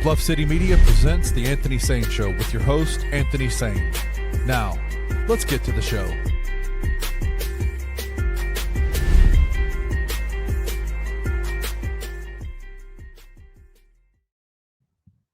Bluff City Media presents The Anthony Sain Show with your host, Anthony Sain. Now, let's get to the show.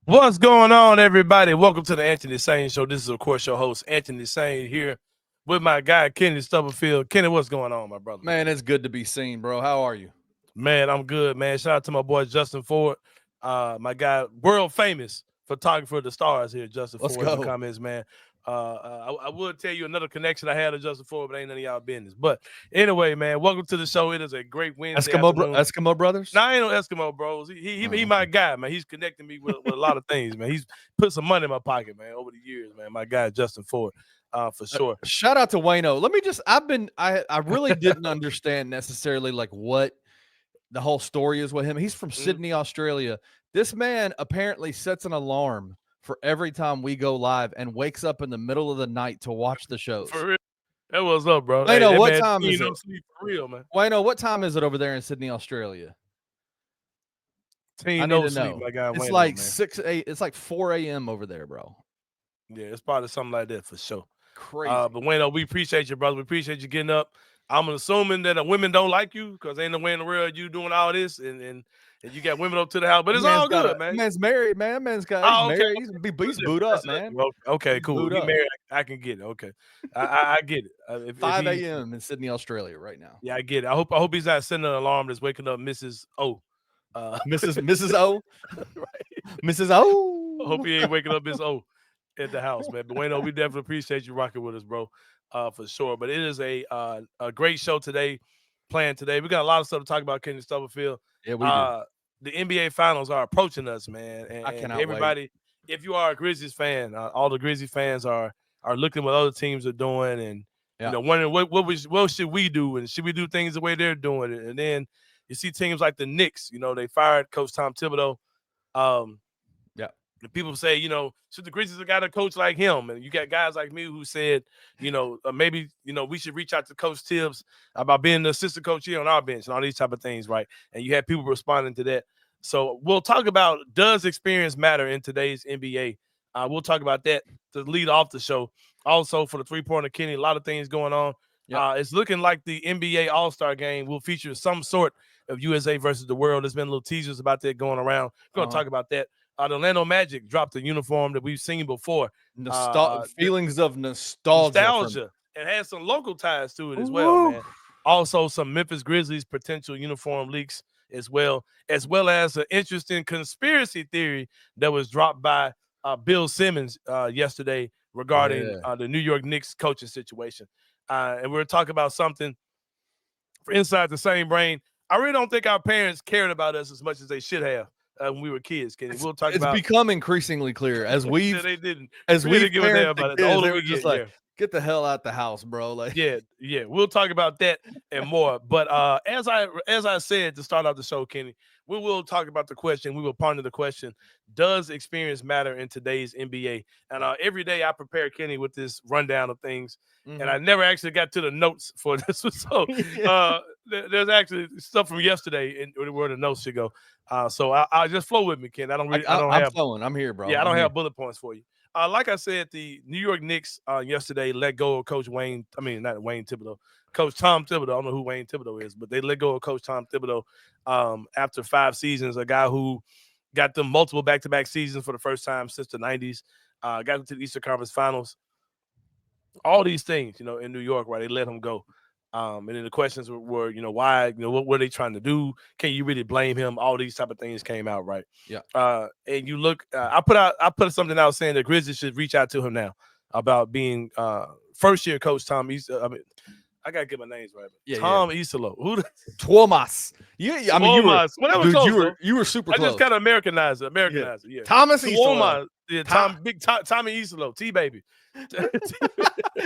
What's going on, everybody? Welcome to the Anthony Sain Show. This is, of course, your host, Anthony Sain, here with my guy, Kenny Stubblefield. Kenny, what's going on, my brother? Man, it's good to be seen, bro. How are you? Man, I'm good, man. Shout out to my boy, Justin Ford, my guy, world famous photographer of the stars here, Justin Let's Ford, go. in the comments, man. I would tell you another connection I had to Justin Ford, but ain't none of y'all business. But anyway, man, welcome to the show. It is a great Wednesday afternoon. Eskimo Brothers? Nah, I ain't no Eskimo bros. He my guy, man. He's connecting me with a lot of things, man. He's put some money in my pocket, man, over the years, man. My guy, Justin Ford, for sure. Shout out to Wayno. Let me just, I really didn't understand necessarily like what the whole story is with him. He's from Sydney, Australia. This man apparently sets an alarm for every time we go live and wakes up in the middle of the night to watch the shows. For real. That was up, bro. Wayno, hey, what man, time is it? Sleep for real, man. Wayno, what time is it over there in Sydney, Australia? Team no sleep, my guy. It's Wayno, like man. It's like 4 a.m. over there, bro. Yeah, it's probably something like that for sure. Crazy. But Wayno, we appreciate you, brother. We appreciate you getting up. I'm assuming that women don't like you because ain't no way in the world you doing all this and you got women up to the house. But it's all good, man. Man's married, man. Man's got married. He's booed up, man. Okay, cool. He married. I can get it. Okay, I get it. 5 a.m. in Sydney, Australia, right now. Yeah, I get it. I hope he's not sending an alarm that's waking up Mrs. O. Mrs. O. Right. Mrs. O. I hope he ain't waking up Miss O at the house, man. But Wayno, we definitely appreciate you rocking with us, bro. For sure. But it is a great show today, planned today. We got a lot of stuff to talk about, Kenny Stubblefield. Yeah, we do. The NBA Finals are approaching us, man. And I cannot everybody, wait. if you are a Grizzlies fan, all the Grizzlies fans are looking what other teams are doing and wondering what should we do and should we do things the way they're doing it. And then you see teams like the Knicks, they fired Coach Tom Thibodeau. The people say, should the Grizzlies have got a coach like him? And you got guys like me who said, maybe, we should reach out to Coach Thibs about being the assistant coach here on our bench and all these type of things, right? And you had people responding to that. So we'll talk about, does experience matter in today's NBA? We'll talk about that to lead off the show. Also, for the three-pointer, Kenny, a lot of things going on. Yep. It's looking like the NBA All-Star game will feature some sort of USA versus the world. There's been little teasers about that going around. We're going to talk about that. The Orlando Magic dropped a uniform that we've seen before. Feelings of nostalgia. And has some local ties to it as well, man. Also, some Memphis Grizzlies potential uniform leaks as well as an interesting conspiracy theory that was dropped by Bill Simmons yesterday regarding the New York Knicks coaching situation. And we're talking about something for inside the same brain. I really don't think our parents cared about us as much as they should have. When we were kids, Kenny. We'll talk about. It's become increasingly clear as we they didn't. As we give a damn about it. The older we get, like, get the hell out the house, bro. Like, yeah. We'll talk about that and more. But as I said to start off the show, Kenny, we will talk about the question. We will ponder the question: does experience matter in today's NBA? And every day I prepare Kenny with this rundown of things, and I never actually got to the notes for this. So there's actually stuff from yesterday and where the notes should go. So I just flow with me, Ken. I'm flowing. I'm here, bro. Yeah, I don't have bullet points for you. Like I said, the New York Knicks yesterday let go of Coach Wayne. I mean, not Wayne Thibodeau. Coach Tom Thibodeau. I don't know who Wayne Thibodeau is, but they let go of Coach Tom Thibodeau after 5 seasons. A guy who got them multiple back-to-back seasons for the first time since the 90s. Got them to the Eastern Conference Finals. All these things, in New York, right? They let him go. And then the questions were, why, what were they trying to do? Can you really blame him? All these type of things came out, right? Yeah. And you look, I put something out saying the Grizzlies should reach out to him now about being first year coach Tom Easter. I mean, I gotta get my names right. Yeah, Tom Isolo. Who? Tuomas. Yeah, I mean, you were super close. I just kind of Americanized it. Yeah. Thomas Isolo. Yeah, Tommy Isolo. T-Baby.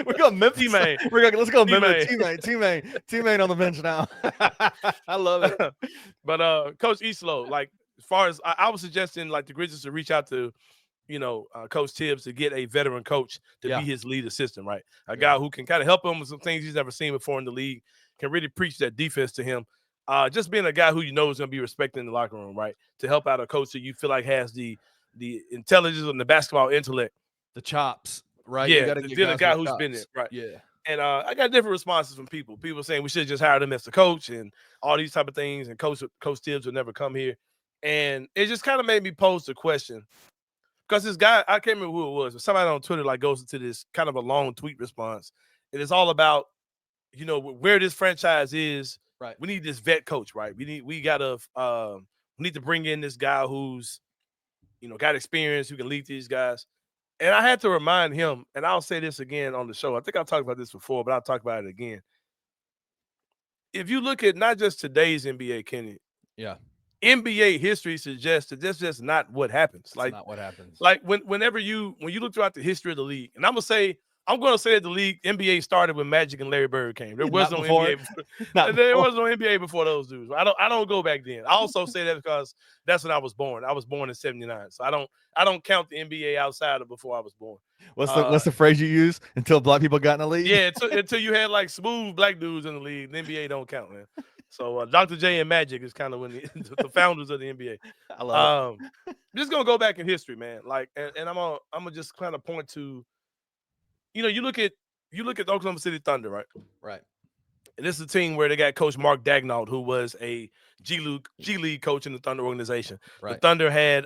We're going Memphis. T-Main. Let's go Memphis. T-Main on the bench now. I love it. But Coach Isolo, like, as far as I was suggesting, like, the Grizzlies to reach out to Coach Thibs to get a veteran coach to be his lead assistant, right? A guy who can kind of help him with some things he's never seen before in the league, can really preach that defense to him. Just being a guy who is going to be respected in the locker room, right? To help out a coach that you feel like has the the intelligence and the basketball intellect. The chops, right? You Yeah, got to the get deal a guys guy with who's been there, chops. right? Yeah. And I got different responses from people. People saying we should have just hired him as the coach and all these type of things, and Coach Thibs would never come here. And it just kind of made me pose the question, because this guy, I can't remember who it was, but somebody on Twitter like goes into this kind of a long tweet response. It is all about, where this franchise is. Right. We need this vet coach, right? We need to bring in this guy who's, got experience, who can lead these guys. And I had to remind him, and I'll say this again on the show. I think I've talked about this before, but I'll talk about it again. If you look at not just today's NBA, Kenny, Yeah. NBA history suggests that that's just not what happens. It's not what happens. Like when you look throughout the history of the league, and I'm gonna say that the league NBA started when Magic and Larry Bird came. There was no NBA before. There was no NBA before those dudes. I don't go back then. I also say that because that's when I was born. I was born in '79, so I don't count the NBA outside of before I was born. What's the phrase you use? Until black people got in the league? Yeah, until you had like smooth black dudes in the league, the NBA don't count, man. So Dr. J and Magic is kind of when the founders of the NBA. I love it. Just gonna go back in history, man. Like, and I'm gonna just kind of point to, you look at the Oklahoma City Thunder, right? Right. And this is a team where they got Coach Mark Daigneault, who was a G League coach in the Thunder organization. Right. The Thunder had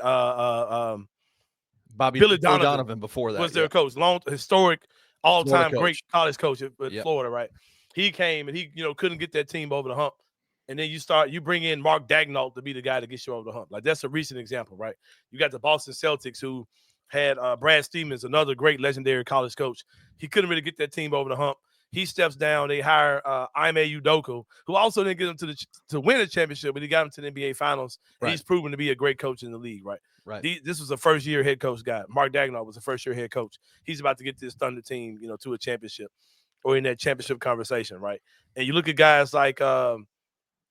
Billy Donovan before that was their coach, long historic, all-time great college coach at Florida, right? He came and he couldn't get that team over the hump. And then you bring in Mark Daigneault to be the guy to get you over the hump. Like, that's a recent example, right? You got the Boston Celtics, who had Brad Stevens, another great legendary college coach. He couldn't really get that team over the hump. He steps down. They hire Ime Udoka, who also didn't get him to win a championship, but he got him to the NBA Finals. Right. He's proven to be a great coach in the league, right? Right. This was a first-year head coach guy. Mark Daigneault was a first-year head coach. He's about to get this Thunder team, to a championship, or in that championship conversation, right? And you look at guys like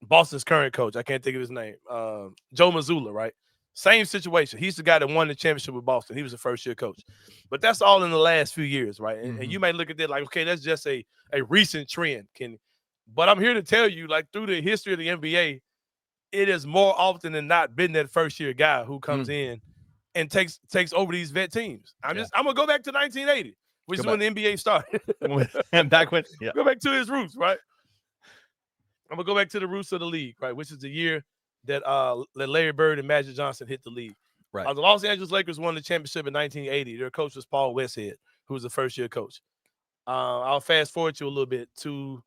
Boston's current coach, I can't think of his name, Joe Mazzulla, right? Same situation. He's the guy that won the championship with Boston. He was a first-year coach. But that's all in the last few years, right? And you might look at that like, okay, that's just a recent trend, Kenny. But I'm here to tell you, like, through the history of the NBA, it has more often than not been that first-year guy who comes in and takes over these vet teams. I'm gonna go back to 1980, which is when the NBA started. Back when, go back to his roots, right? I'm gonna go back to the roots of the league, right? Which is the year that Larry Bird and Magic Johnson hit the league. Right. The Los Angeles Lakers won the championship in 1980. Their coach was Paul Westhead, who was the first-year coach. I'll fast forward you a little bit to,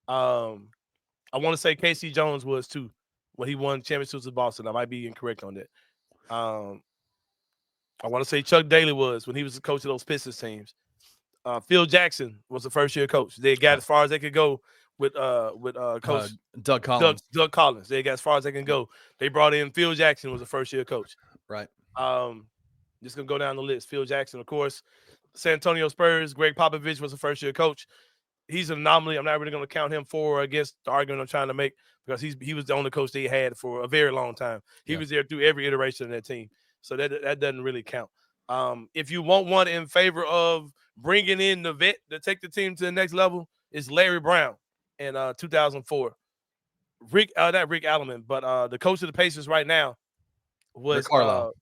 I want to say Casey Jones was too, when he won championships with Boston. I might be incorrect on that. I want to say Chuck Daly was when he was the coach of those Pistons teams. Phil Jackson was the first-year coach. They got as far as they could go with Coach Doug Collins. Doug Collins. They got as far as they can go. They brought in Phil Jackson, was the first-year coach. Right. Just gonna go down the list. Phil Jackson, of course. San Antonio Spurs. Greg Popovich was the first-year coach. He's an anomaly. I'm not really going to count him for or against the argument I'm trying to make, because he was the only coach they had for a very long time. He was there through every iteration of that team, so that doesn't really count. If you want one in favor of bringing in the vet to take the team to the next level, it's Larry Brown in 2004. Not Rick Alleman, but the coach of the Pacers right now was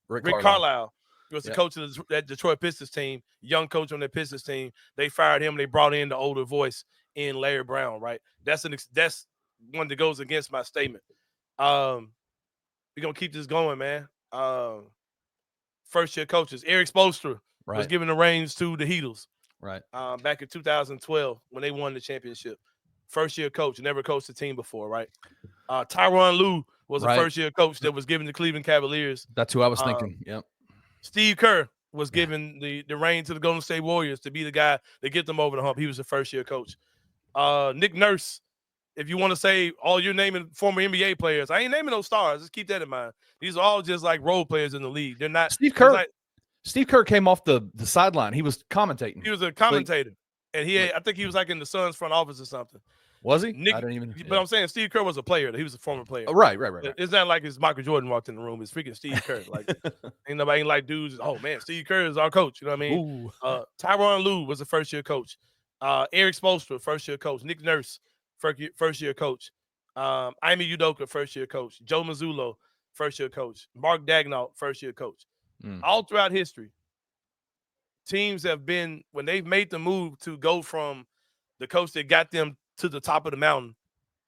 Rick Carlisle. He was the coach of that Detroit Pistons team, young coach on that Pistons team. They fired him. They brought in the older voice in Larry Brown, right? That's one that goes against my statement. We're going to keep this going, man. First-year coaches. Eric Spoelstra was giving the reins to the Heatles. Right. Back in 2012 when they won the championship. First-year coach, never coached a team before, right? Tyronn Lue was a first-year coach that was given the Cleveland Cavaliers. That's who I was thinking, yep. Steve Kerr was given the reign to the Golden State Warriors to be the guy that get them over the hump. He was a first-year coach. Nick Nurse, if you want to say all you're naming former NBA players, I ain't naming those stars. Just keep that in mind. These are all just like role players in the league. They're not. Steve Kerr. Steve Kerr came off the sideline. He was commentating. He was a commentator, and I think he was like in the Suns front office or something. Was he? I don't even. But I'm saying Steve Kerr was a player. He was a former player. Oh, right. It's not like it's Michael Jordan walked in the room. It's freaking Steve Kerr. Like ain't like dudes. Oh man, Steve Kerr is our coach. You know what I mean? Tyronn Lue was a first-year coach. Eric Spoelstra, first-year coach. Nick Nurse, first-year coach. Ime Udoka, first-year coach. Joe Mazzulla, first-year coach. Mark Daigneault, first-year coach. All throughout history, teams have been, when they've made the move to go from the coach that got them to the top of the mountain,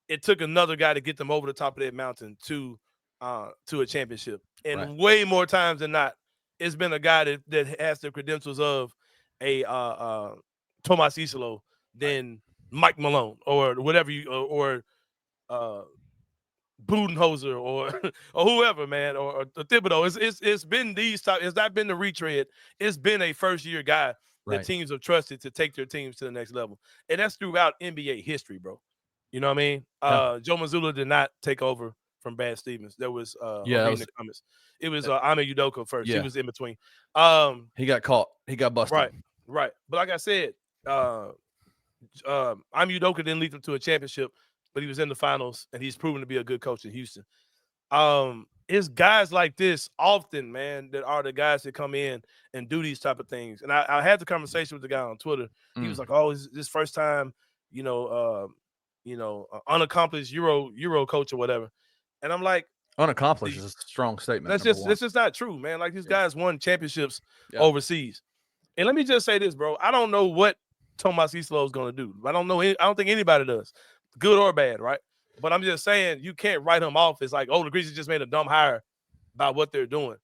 it took another guy to get them over the top of that mountain to a championship. And way more times than not, it's been a guy that has the credentials of a Tomas Isolo than Mike Malone or whatever or Budenholzer or or whoever, man, or Thibodeau. It's been these type. It's not been the retread. It's been a first year guy that teams have trusted to take their teams to the next level, and that's throughout NBA history, bro. You know what I mean? Joe Mazzulla did not take over from Brad Stevens. There was reading the comments. It was Ime Udoka first. He was in between. He got caught. He got busted. Right. But like I said, Ime Udoka didn't lead them to a championship, but he was in the finals, and he's proven to be a good coach in Houston. It's guys like this often, man, that are the guys that come in and do these type of things. And I had the conversation with the guy on Twitter. He was like, "Oh, is this first time, unaccomplished Euro coach or whatever?" And I'm like, unaccomplished is a strong statement. That's just not true, man. Like, these guys won championships overseas. And let me just say this, bro. I don't know what Tomas Isolo is going to do. I don't think anybody does, good or bad, right? But I'm just saying, you can't write him off as like, oh, the Grizzlies just made a dumb hire by what they're doing.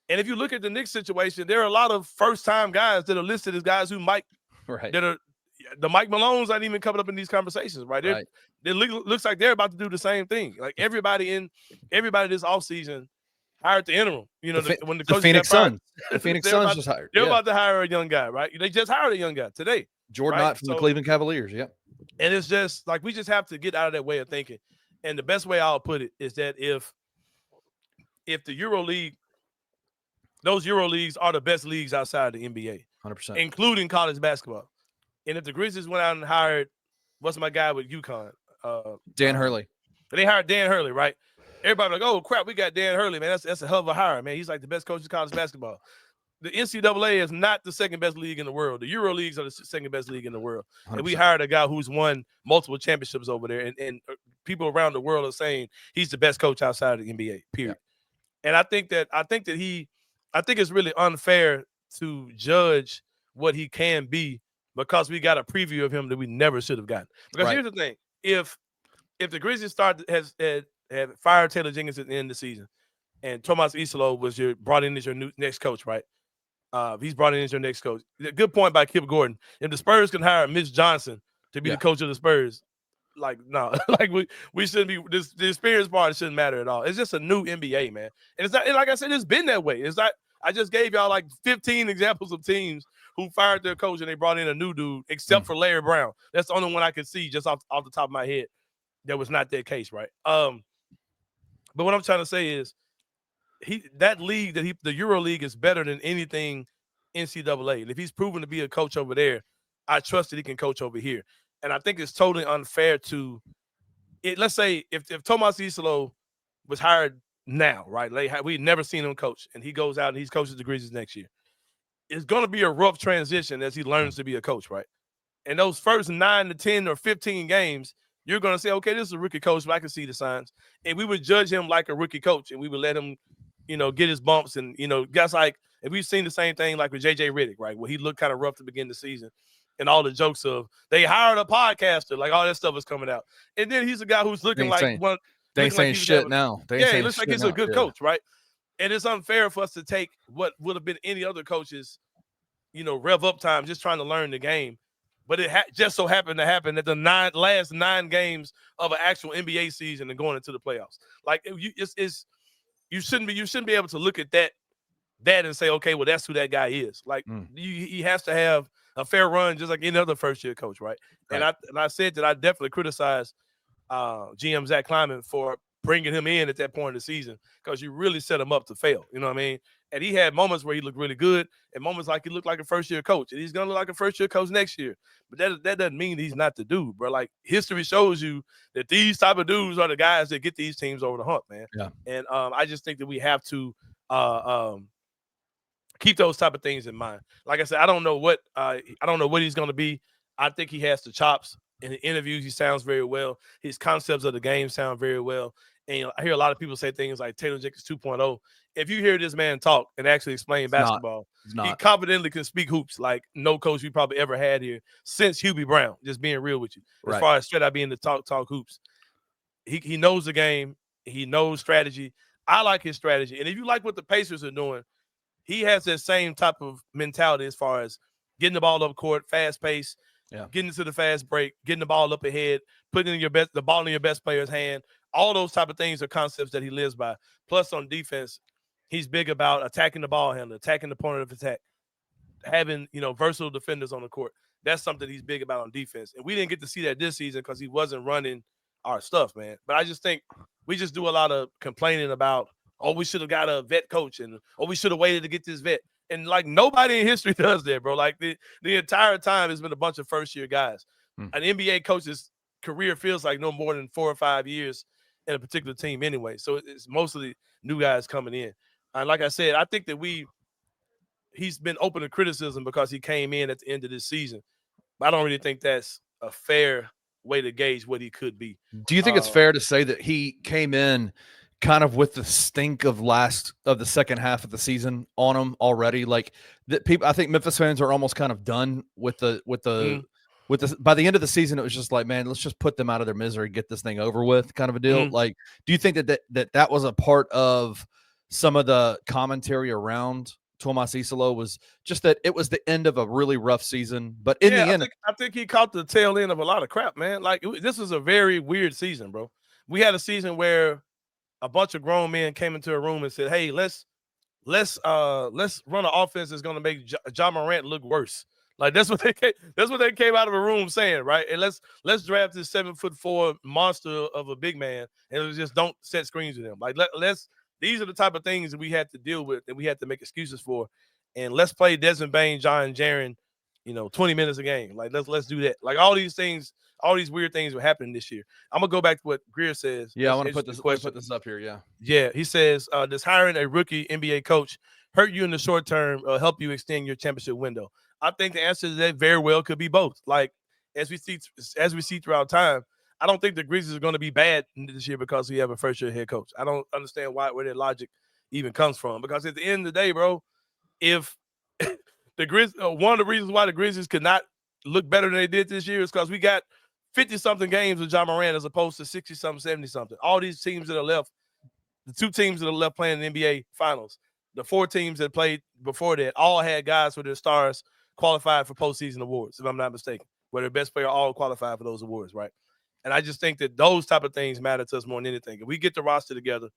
And if you look at the Knicks situation, there are a lot of first-time guys that are listed as guys who might, that are, the Mike Malones aren't even coming up in these conversations, right? It looks like they're about to do the same thing. Like everybody this offseason hired the interim. You know, when the Phoenix Suns, the Phoenix Suns just hired. They're about to hire a young guy, right? They just hired a young guy today. Jordan Knight from the Cleveland Cavaliers, And it's just like, we just have to get out of that way of thinking. And the best way I'll put it is that if the Euro League, those Euro leagues are the best leagues outside the NBA, 100%, including college basketball. And if the Grizzlies went out and hired, what's my guy with UConn? Dan Hurley. They hired Dan Hurley, right? Everybody like, oh crap, we got Dan Hurley, man. That's a hell of a hire, man. He's like the best coach in college basketball. The NCAA is not the second best league in the world. The Euro leagues are the second best league in the world. 100%. And we hired a guy who's won multiple championships over there. And people around the world are saying he's the best coach outside of the NBA, period. And I think it's really unfair to judge what he can be because we got a preview of him that we never should have gotten. Because here's the thing. If the Grizzlies had fired Taylor Jenkins at the end of the season and Tomas Isolo was brought in as your next coach, right? He's brought in as your next coach. Good point by Kip Gordon. If the Spurs can hire Mitch Johnson to be the coach of the Spurs, like, no, like we shouldn't be. The experience part shouldn't matter at all. It's just a new NBA, man. And it's not. And like I said, it's been that way. It's not. I just gave y'all like 15 examples of teams who fired their coach and they brought in a new dude, except for Larry Brown. That's the only one I could see just off the top of my head. That was not that case, right? But what I'm trying to say is, the Euro League is better than anything NCAA. And if he's proven to be a coach over there, I trust that he can coach over here. And I think it's totally unfair to it. Let's say if Tomas Isolo was hired now, right? Like, we've never seen him coach, and he goes out and he's coaches the Grizzlies next year. It's going to be a rough transition as he learns to be a coach, right? And those first 9 to 10 or 15 games, you're going to say, okay, this is a rookie coach, but I can see the signs. And we would judge him like a rookie coach, and we would let him, get his bumps. And, guys like, and we've seen the same thing like with J.J. Redick, right, where he looked kind of rough to begin the season. And all the jokes of they hired a podcaster, like all that stuff is coming out. And then he's a guy who's looking like one. They ain't saying shit now. He looks like he's a good coach, right? And it's unfair for us to take what would have been any other coaches, rev up time just trying to learn the game. But it just so happened to happen that the last 9 games of an actual NBA season and going into the playoffs. Like, you shouldn't be able to look at that and say, okay, well, that's who that guy is. Like, he has to have a fair run, just like any other first-year coach, right? And I said that I definitely criticized GM Zach Kleiman for bringing him in at that point in the season because you really set him up to fail. You know what I mean? And he had moments where he looked really good and moments like he looked like a first-year coach. And he's going to look like a first-year coach next year. But that doesn't mean he's not the dude, bro. Like, history shows you that these type of dudes are the guys that get these teams over the hump, man. Yeah. And I just think that we have to keep those type of things in mind. Like I said, I don't know what he's going to be. I think he has the chops. In the interviews, he sounds very well. His concepts of the game sound very well. And I hear a lot of people say things like Taylor Jenkins 2.0. If you hear this man talk and actually explain basketball, It's he not. confidently can speak hoops like no coach we probably ever had here since Hubie Brown, just being real with you. As Right. far as straight out being the talk hoops. He knows the game. He knows strategy. I like his strategy. And if you like what the Pacers are doing, he has that same type of mentality as far as getting the ball up court, fast pace, Yeah. getting into the fast break, getting the ball up ahead, putting in the ball in your best player's hand. All those type of things are concepts that he lives by. Plus, on defense, he's big about attacking the ball handler, attacking the point of attack, having versatile defenders on the court. That's something he's big about on defense. And we didn't get to see that this season because he wasn't running our stuff, man. But I just think we just do a lot of complaining about, oh, we should have got a vet coach, and oh, we should have waited to get this vet. And like nobody in history does that, bro. Like the entire time has been a bunch of first year guys. An NBA coach's career feels like no more than 4 or 5 years in a particular team anyway. So it's mostly new guys coming in. And like I said, I think that he's been open to criticism because he came in at the end of this season. But I don't really think that's a fair way to gauge what he could be. Do you think it's fair to say that he came in kind of with the stink of the second half of the season on him already? Like that people, I think Memphis fans are almost kind of done with the by the end of the season, it was just like, man, let's just put them out of their misery, get this thing over with, kind of a deal. Like, do you think that was a part of some of the commentary around Tomas Isolo was just that it was the end of a really rough season, but in the end, I think he caught the tail end of a lot of crap, man. Like this was a very weird season, bro. We had a season where a bunch of grown men came into a room and said, "Hey, let's run an offense that's going to make John Morant look worse." Like that's what they came out of a room saying, right? And let's draft this 7'4" monster of a big man, and just don't set screens with him. Like let's these are the type of things that we had to deal with and we had to make excuses for. And let's play Desmond Bain, John Jaren, 20 minutes a game. Like let's do that. Like all these things, all these weird things were happening this year. I'm gonna go back to what Greer says. Yeah, I want to put this up here. Yeah. Yeah, he says, does hiring a rookie NBA coach hurt you in the short term or help you extend your championship window? I think the answer to that very well could be both. Like as we see throughout time, I don't think the Grizzlies are going to be bad this year because we have a first year head coach. I don't understand where that logic even comes from. Because at the end of the day, bro, if the Grizzlies, one of the reasons why the Grizzlies could not look better than they did this year is because we got 50-something games with John Morant as opposed to 60-something, 70-something. All these teams that are left, the 2 teams that are left playing in the NBA Finals, the 4 teams that played before that, all had guys with their stars qualified for postseason awards, if I'm not mistaken, where their best player all qualified for those awards, right? And I just think that those type of things matter to us more than anything. If we get the roster together,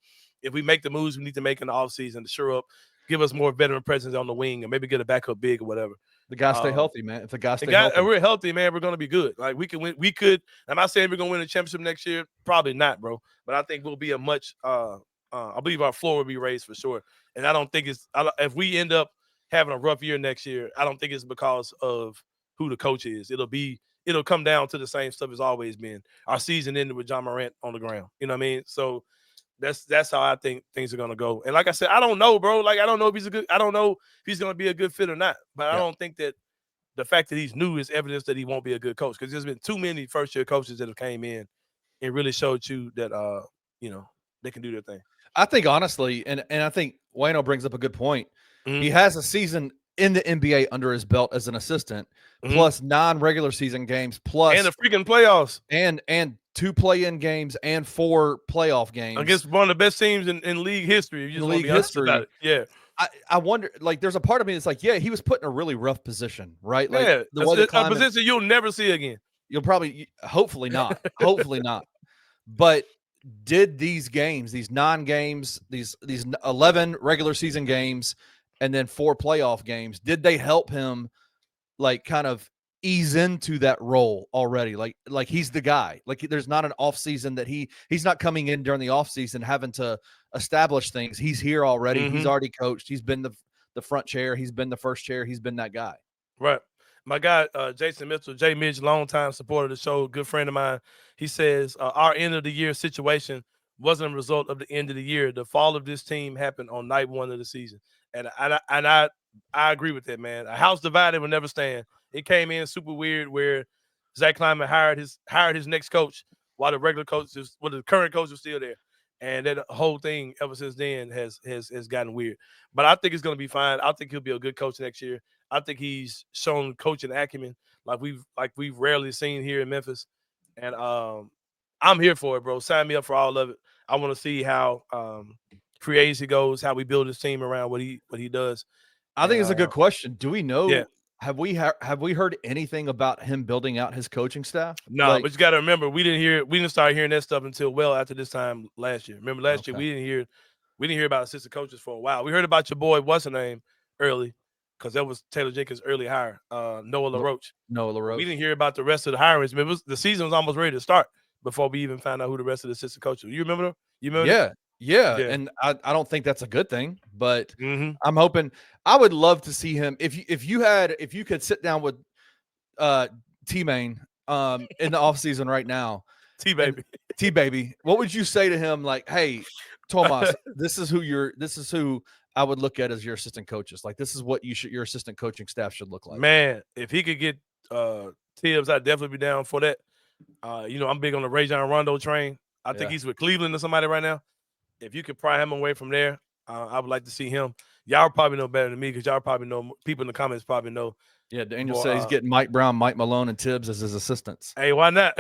if we make the moves we need to make in the offseason to shore up, give us more veteran presence on the wing, and maybe get a backup big or whatever. The guys stay healthy, man. If the guys stay healthy, we're healthy, man, we're going to be good. Like we can win. We could. I'm not saying we're going to win a championship next year. Probably not, bro. But I think we'll be a much. I believe our floor will be raised for sure. And I don't think if we end up having a rough year next year, I don't think it's because of who the coach is. It'll come down to the same stuff it's always been. Our season ended with John Morant on the ground. You know what I mean? So that's how I think things are gonna go. And like I said, I don't know, bro. Like I don't know if he's gonna be a good fit or not. But I don't think that the fact that he's new is evidence that he won't be a good coach. Because there's been too many first year coaches that have came in and really showed you that they can do their thing. I think honestly, and I think Wayno brings up a good point. Mm-hmm. He has a season in the NBA under his belt as an assistant, plus 9 regular season games, plus and the freaking playoffs, and 2 play-in games and 4 playoff games against one of the best teams in league history. You just league history. About it. Yeah. I wonder, like, there's a part of me that's like, yeah, he was put in a really rough position, right? Like, a position you'll never see again. You'll probably, hopefully not, But did these games, these 9 games, these 11 regular season games, and then 4 playoff games, did they help him, like, kind of ease into that role already? Like he's the guy. Like there's not an off season that he's not coming in during the off season having to establish things. He's here already. He's already coached. He's been the front chair. He's been the first chair. He's been that guy. Right. My guy, Jason Mitchell, J. Midge, longtime supporter of the show, good friend of mine. He says our end of the year situation wasn't a result of the end of the year. The fall of this team happened on night 1 of the season, and I agree with that, man. A house divided will never stand. It came in super weird where Zach Kleiman hired his next coach while the current coach was still there. And that whole thing ever since then has gotten weird. But I think it's going to be fine. I think he'll be a good coach next year. I think he's shown coaching acumen like we've rarely seen here in Memphis. And I'm here for it, bro. Sign me up for all of it. I want to see how free agency goes, how we build his team around what he does. I think it's a good question. Do we know? Yeah. Have we heard anything about him building out his coaching staff? No, but you got to remember, we didn't start hearing that stuff until well after this time last year. Remember last year we didn't hear about assistant coaches for a while. We heard about your boy, what's her name, early, because that was Taylor Jenkins' early hire, Noah LaRoche. We didn't hear about the rest of the hirings. Remember, the season was almost ready to start before we even found out who the rest of the assistant coaches were. You remember them? Yeah. And I don't think that's a good thing, but I'm hoping. I would love to see him if you could sit down with T-Main in the offseason right now. T-Baby. What would you say to him? Like, hey, Tomas, this is who I would look at as your assistant coaches. Like, this is what your assistant coaching staff should look like. Man, if he could get Thibs, I'd definitely be down for that. I'm big on the Rajon Rondo train. I think he's with Cleveland or somebody right now. If you could pry him away from there, I would like to see him. Y'all probably know better than me because y'all probably know, people in the comments probably know. Yeah, Daniel said he's getting Mike Brown, Mike Malone, and Thibs as his assistants. Hey, why not?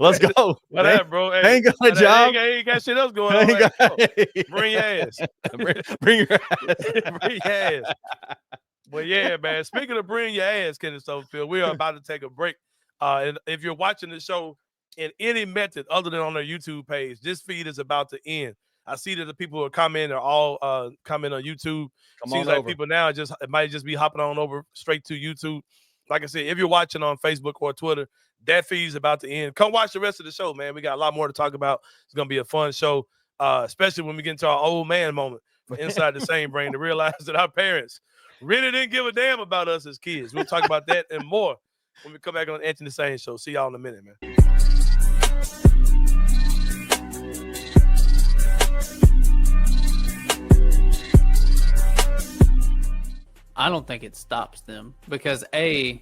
Let's go. Why not, bro? Hey, ain't got a job. Ain't got shit else going on. Bring your ass. Bring your ass. Bring your ass. But yeah, man, speaking of bring your ass, Kenneth Stubblefield, we are about to take a break. And if you're watching the show in any method other than on our YouTube page, this feed is about to end. I see that the people who are commenting are all comment on YouTube. Seems like people now it might just be hopping on over straight to YouTube. Like I said, if you're watching on Facebook or Twitter, that feed's about to end. Come watch the rest of the show, man. We got a lot more to talk about. It's gonna be a fun show, especially when we get into our old man moment for Inside the Same Brain to realize that our parents really didn't give a damn about us as kids. We'll talk about that and more when we come back on the Anthony Sain Show. See y'all in a minute, man. I don't think it stops them because the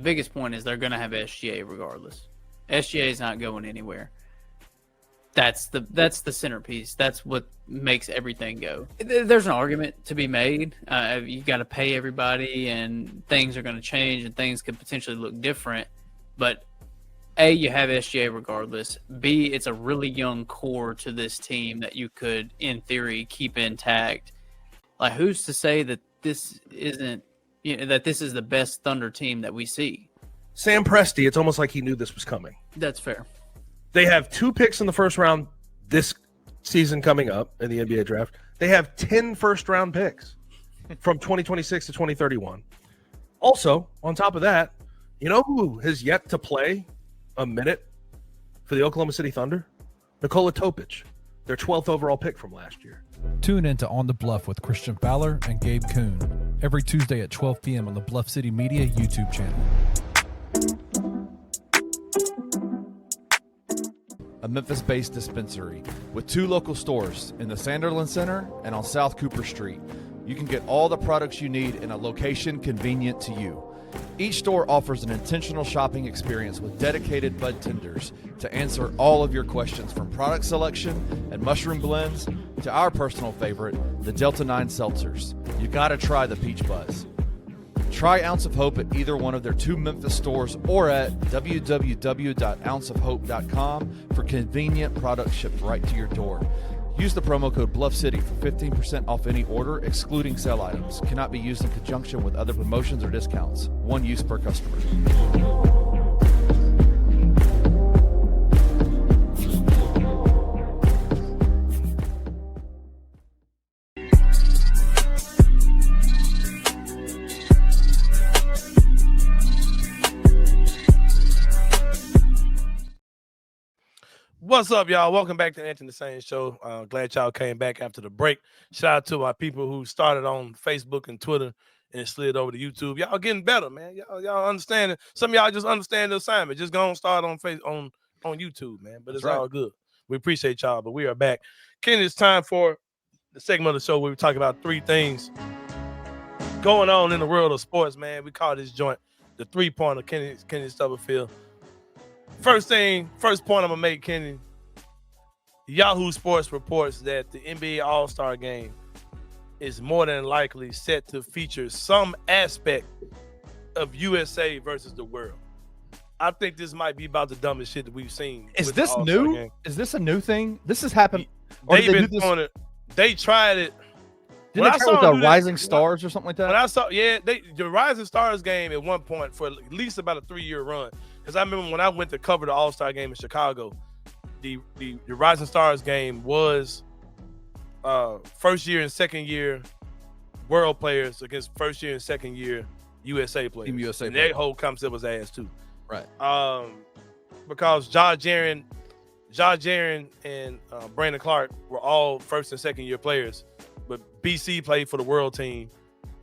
biggest point is they're going to have SGA regardless. SGA is not going anywhere. That's the centerpiece. That's what makes everything go. There's an argument to be made. You got to pay everybody, and things are going to change, and things could potentially look different. But you have SGA regardless. B, it's a really young core to this team that you could, in theory, keep intact. Like, who's to say that this isn't, that this is the best Thunder team that we see? Sam Presti, it's almost like he knew this was coming. That's fair. They have 2 picks in the first round this season coming up in the NBA draft. They have 10 first-round picks from 2026 to 2031. Also, on top of that, you know who has yet to play a minute for the Oklahoma City Thunder? Nikola Topic, their 12th overall pick from last year. Tune in to On the Bluff with Christian Fowler and Gabe Kuhn every Tuesday at 12 p.m. on the Bluff City Media YouTube channel. A Memphis-based dispensary with 2 local stores in the Sanderland Center and on South Cooper Street. You can get all the products you need in a location convenient to you. Each store offers an intentional shopping experience with dedicated bud tenders to answer all of your questions, from product selection and mushroom blends to our personal favorite, the Delta 9 seltzers. You gotta try the Peach Buzz. Try Ounce of Hope at either one of their 2 Memphis stores or at www.ounceofhope.com for convenient products shipped right to your door. Use the promo code BluffCity for 15% off any order, excluding sale items. Cannot be used in conjunction with other promotions or discounts. One use per customer. What's up, y'all? Welcome back to Anthony Sain Show. Glad y'all came back after the break. Shout out to my people who started on Facebook and Twitter and slid over to YouTube. Y'all getting better, man. Y'all understand it. Some of y'all just understand the assignment. Just go and start on YouTube, man. But it's all good. We appreciate y'all, but we are back. Ken, it's time for the segment of the show where we talk about 3 things going on in the world of sports, man. We call this joint the 3-pointer, Kenny Stubblefield. First point I'm gonna make, Kenny. Yahoo Sports reports that the NBA All-Star Game is more than likely set to feature some aspect of USA versus the world. I think this might be about the dumbest shit that we've seen. Is with the this All-Star new? Game. Is this a new thing? This has happened. Or They've did they been do this? doing it. They tried it. Didn't they try with the Rising Stars or something like that? When I saw, the Rising Stars game at one point for at least about a 3-year run. Because I remember when I went to cover the All-Star game in Chicago, the Rising Stars game was first year and second year world players against first year and second year USA players. Team USA and players. that whole concept was ass too. Right. Because Josh Jaren and Brandon Clark were all first and second year players, but BC played for the world team,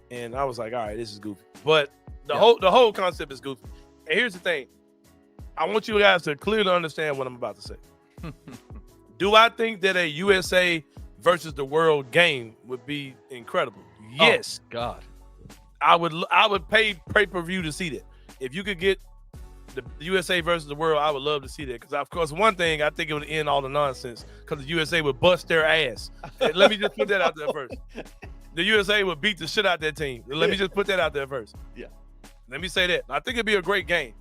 and I was like, all right, this is goofy. But the whole concept is goofy. And here's the thing. I want you guys to clearly understand what I'm about to say. Do I think that a USA versus the world game would be incredible? Yes. Oh, God. I would pay pay-per-view to see that. If you could get the USA versus the world, I would love to see that. Because, of course, one thing, I think it would end all the nonsense because the USA would bust their ass. Let me just put that out there first. The USA would beat the shit out that team. Let me just put that out there first. Yeah. Let me say that. I think it'd be a great game.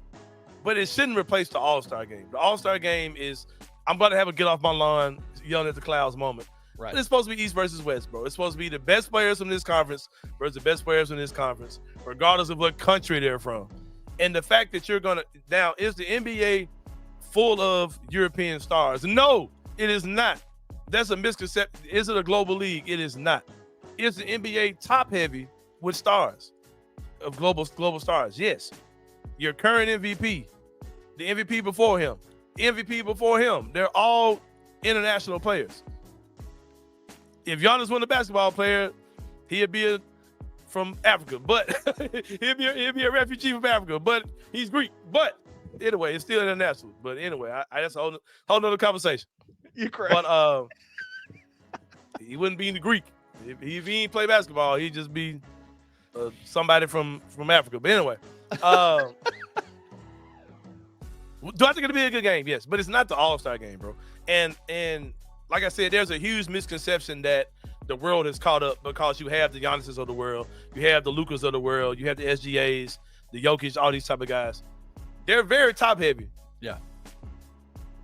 But it shouldn't replace the All-Star game. The All-Star game is, I'm about to have a get off my lawn, yelling at the clouds moment. Right. It's supposed to be East versus West, bro. It's supposed to be the best players from this conference versus the best players from this conference, regardless of what country they're from. And the fact that you're gonna now, is the NBA full of European stars? No, it is not. That's a misconception. Is it a global league? It is not. Is the NBA top heavy with stars of global stars? Yes. Your current MVP, the MVP before him, MVP before him, they're all international players. If Giannis wasn't a basketball player, he'd be from Africa, but he'd be a refugee from Africa, but he's Greek. But anyway, it's still international. But anyway, that's a whole nother conversation. You're correct. But he wouldn't be in the Greek. If he ain't play basketball, he'd just be somebody from Africa. But anyway, do I think it'll be a good game? Yes, but it's not the All-Star game, bro. And like I said, there's a huge misconception that the world has caught up because you have the Giannis's of the world, you have the Lucas of the world, you have the SGAs, the Jokic, all these type of guys. They're very top heavy. Yeah.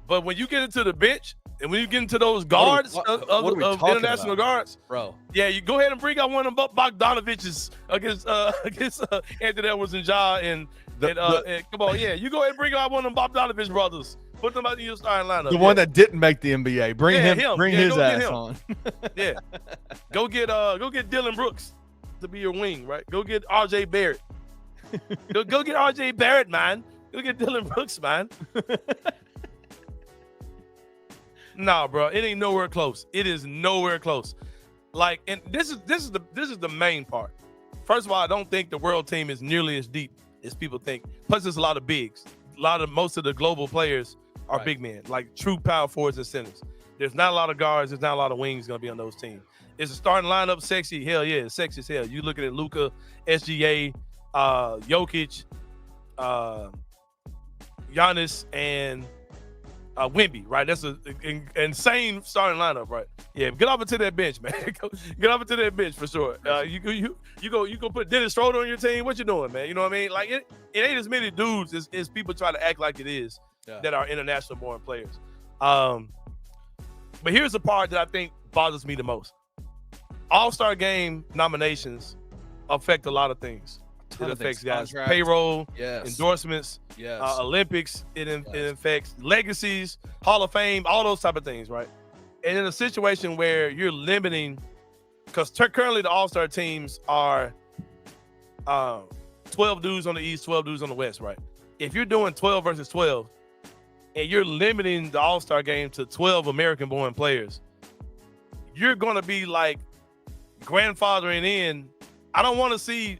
But when you get into the bench and when you get into those guards of international guards, bro. Yeah, you go ahead and bring out one of them Bogdanoviches against Anthony Edwards and Ja and come on, yeah, you go ahead and bring out one of them Bogdanovich brothers. Put them out in your starting lineup. The one that didn't make the NBA. Bring him. Bring his ass him. on. Yeah. Go get Dylan Brooks to be your wing, right? Go get RJ Barrett. go get RJ Barrett, man. Go get Dylan Brooks, man. Nah, bro, it ain't nowhere close. It is nowhere close. Like, and this is the main part. First of all, I don't think the world team is nearly as deep as people think. Plus, there's a lot of bigs. Most of the global players are big men, like true power forwards and centers. There's not a lot of guards. There's not a lot of wings going to be on those teams. Is the starting lineup sexy? Hell yeah, it's sexy as hell. You looking at Luka, SGA, Jokic, Giannis, and Wemby, right? That's an insane starting lineup, right? Yeah, get off into that bench, man. Get off into that bench for sure. You go put Dennis Schroeder on your team. What you doing, man? You know what I mean? Like it ain't as many dudes as people try to act like it is that are international born players. But here's the part that I think bothers me the most. All-Star game nominations affect a lot of things. It affects guys' payroll, endorsements, Olympics. It affects legacies, Hall of Fame, all those type of things, right? And in a situation where you're limiting, because currently the All-Star teams are 12 dudes on the East, 12 dudes on the West, right? If you're doing 12 versus 12, and you're limiting the All-Star game to 12 American-born players, you're going to be like grandfathering in. I don't want to see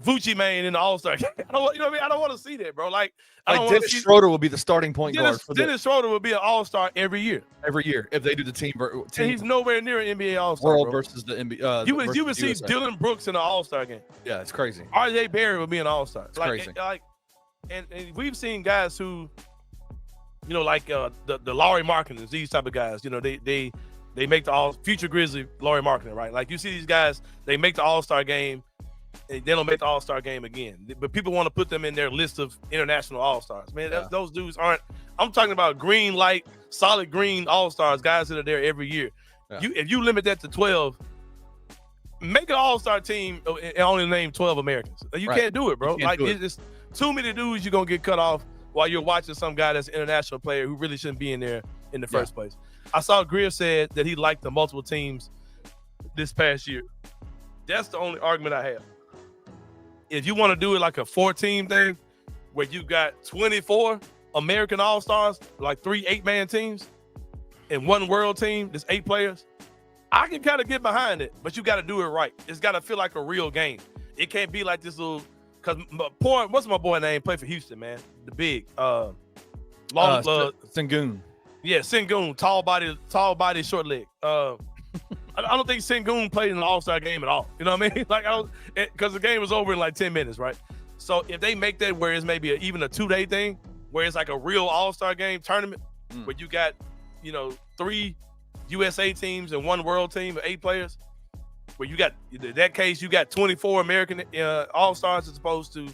Vucci Mane in the All-Star game. You know what I mean? I don't want to see that, bro. Like I don't want to see Schroeder will be the starting point guard. Dennis Schroeder will be an All-Star every year. Every year, if they do the team. And he's nowhere near an NBA All-Star. World bro. versus the NBA. You would see Dylan Brooks in an All-Star game. Yeah, it's crazy. RJ Barrett would be an All-Star. It's crazy. And we've seen guys who you know, like the Laurie Markkinens, these type of guys. You know, they make the future Grizzly Laurie Markkinen, right? Like you see these guys, they make the All-Star game, and they don't make the All-Star game again. But people want to put them in their list of international All-Stars. Man, those dudes aren't. I'm talking about green light, solid green All-Stars, guys that are there every year. Yeah. If you limit that to 12, make an All-Star team and only name 12 Americans. You can't do it, bro. Like it's too many dudes you're gonna get cut off while you're watching some guy that's an international player who really shouldn't be in there in the first place. I saw Greer said that he liked the multiple teams this past year. That's the only argument I have. If you want to do it like a 4-team thing where you got 24 American All-Stars, like 3 8-man teams, and 1 world team, there's 8 players, I can kind of get behind it, but you got to do it right. It's got to feel like a real game. It can't be like this little, because what's my boy name? Play for Houston, man. The big, Sengun. Yeah, Sengun, tall body, short leg. I don't think Sengun played in the All-Star game at all. You know what I mean? Like, because the game was over in like 10 minutes, right? So if they make that where it's maybe even a 2-day thing, where it's like a real All-Star game tournament, where you got, 3 USA teams and 1 world team of 8 players, where you got, in that case, you got 24 American All-Stars as opposed to,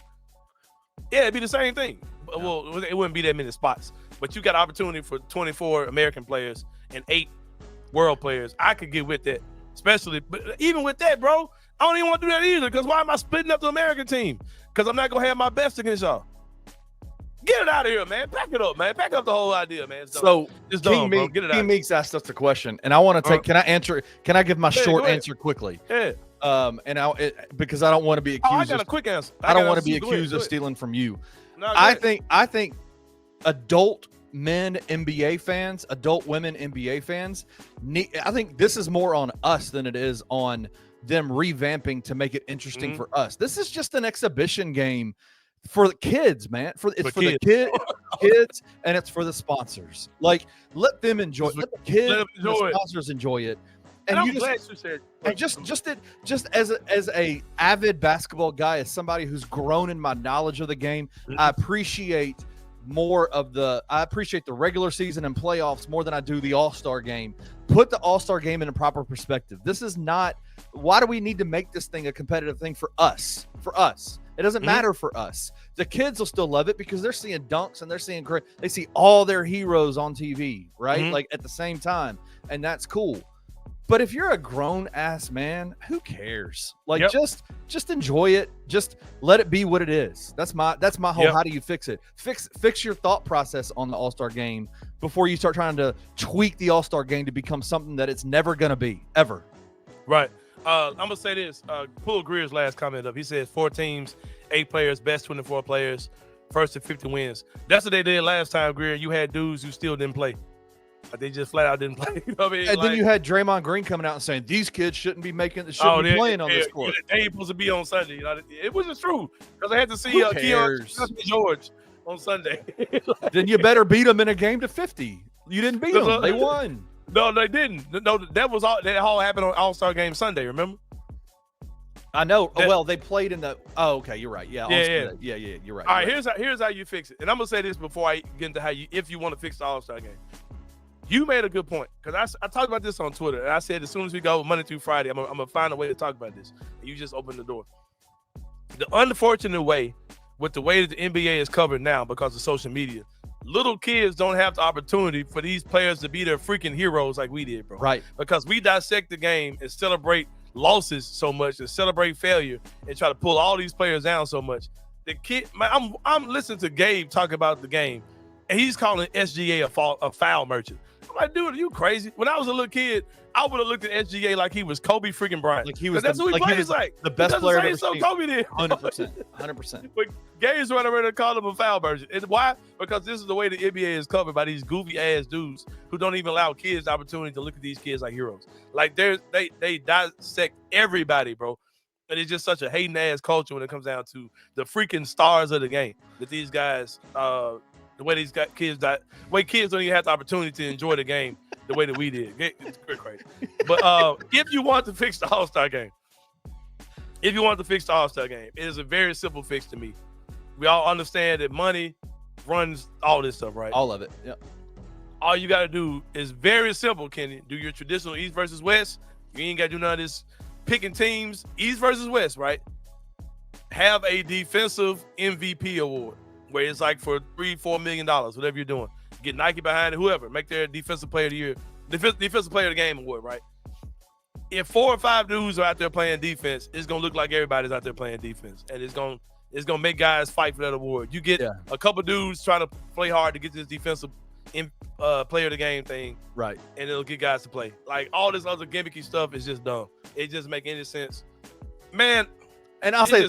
it'd be the same thing. Yeah. Well, it wouldn't be that many spots, but you got opportunity for 24 American players and 8 world players. I could get with that, especially, but even with that, bro, I don't even want to do that either, because why am I splitting up the American team? Because I'm not going to have my best against y'all. Get it out of here, man. Back it up, man. Back up the whole idea, man. So, it's dumb, bro. Get it out. King Meeks asked us a question, and I want to take. Can I answer? Can I give my short answer quickly? Yeah. Because I don't want to be accused. I got a quick answer. I don't want to be accused of stealing from you. No, I think adult men NBA fans, adult women NBA fans, I think this is more on us than it is on them revamping to make it interesting for us. This is just an exhibition game for the kids, man. It's for the kids, and it's for the sponsors. Like, let them enjoy. Let the kids, and the sponsors enjoy it. And I'm glad you said. And just as a avid basketball guy, as somebody who's grown in my knowledge of the game, I appreciate the regular season and playoffs more than I do the All-Star game. Put the All-Star game in a proper perspective. This is not. Why do we need to make this thing a competitive thing for us? For us. It doesn't matter for us. The kids will still love it because they're seeing dunks and they're seeing great. They see all their heroes on TV, right? Like at the same time, and that's cool. But if you're a grown ass man, who cares? Like, just enjoy it. Just let it be what it is. That's my whole. How do you fix it? Fix your thought process on the All-Star game before you start trying to tweak the All-Star game to become something that it's never gonna be ever. Right. I'm gonna say this. Pull Greer's last comment up. He says 4 teams, 8 players, best 24 players, first to 50 wins. That's what they did last time, Greer. You had dudes who still didn't play. They just flat out didn't play. You know what I mean? And then you had Draymond Green coming out and saying these kids shouldn't be playing on this court. They ain't supposed to be on Sunday. It wasn't true because I had to see Keon George on Sunday. Then you better beat them in a game to 50. You didn't beat them. They won. No, they didn't. No, that all happened on All-Star Game Sunday. Remember? I know. Well, they played in the. Oh, okay. You're right. Yeah. Yeah. You're right. All right. Here's how you fix it. And I'm gonna say this before I get into if you want to fix the All-Star Game. You made a good point because I talked about this on Twitter and I said as soon as we go Monday through Friday, I'm gonna find a way to talk about this. And you just opened the door. The unfortunate way with the way that the NBA is covered now because of social media, little kids don't have the opportunity for these players to be their freaking heroes like we did, bro. Right. Because we dissect the game and celebrate losses so much and celebrate failure and try to pull all these players down so much. The kid, man, I'm listening to Gabe talk about the game and he's calling SGA a foul merchant. I'm like, dude, are you crazy? When I was a little kid, I would have looked at SGA like he was Kobe freaking Bryant. Like he was that's who he plays like. The best player ever seen. Kobe did. 100%. But Gabe's running around and call him a foul version. And why? Because this is the way the NBA is covered by these goofy ass dudes who don't even allow kids the opportunity to look at these kids like heroes. Like they dissect everybody, bro. And it's just such a hating ass culture when it comes down to the freaking stars of the game. That these guys the way these kids don't even have the opportunity to enjoy the game the way that we did. It's crazy. But if you want to fix the All-Star game, it is a very simple fix to me. We all understand that money runs all this stuff, right? All of it. Yeah. All you got to do is very simple, Kenny. Do your traditional East versus West. You ain't got to do none of this picking teams. East versus West, right? Have a defensive MVP award where it's like for $3-4 million, whatever you're doing. Get Nike behind it, whoever. Make their defensive player of the year, defensive player of the game award, right? If 4 or 5 dudes are out there playing defense, it's gonna look like everybody's out there playing defense, and it's gonna make guys fight for that award. You get a couple dudes trying to play hard to get this defensive player of the game thing, right? And it'll get guys to play. Like all this other gimmicky stuff is just dumb. It doesn't make any sense, man. And I'll say,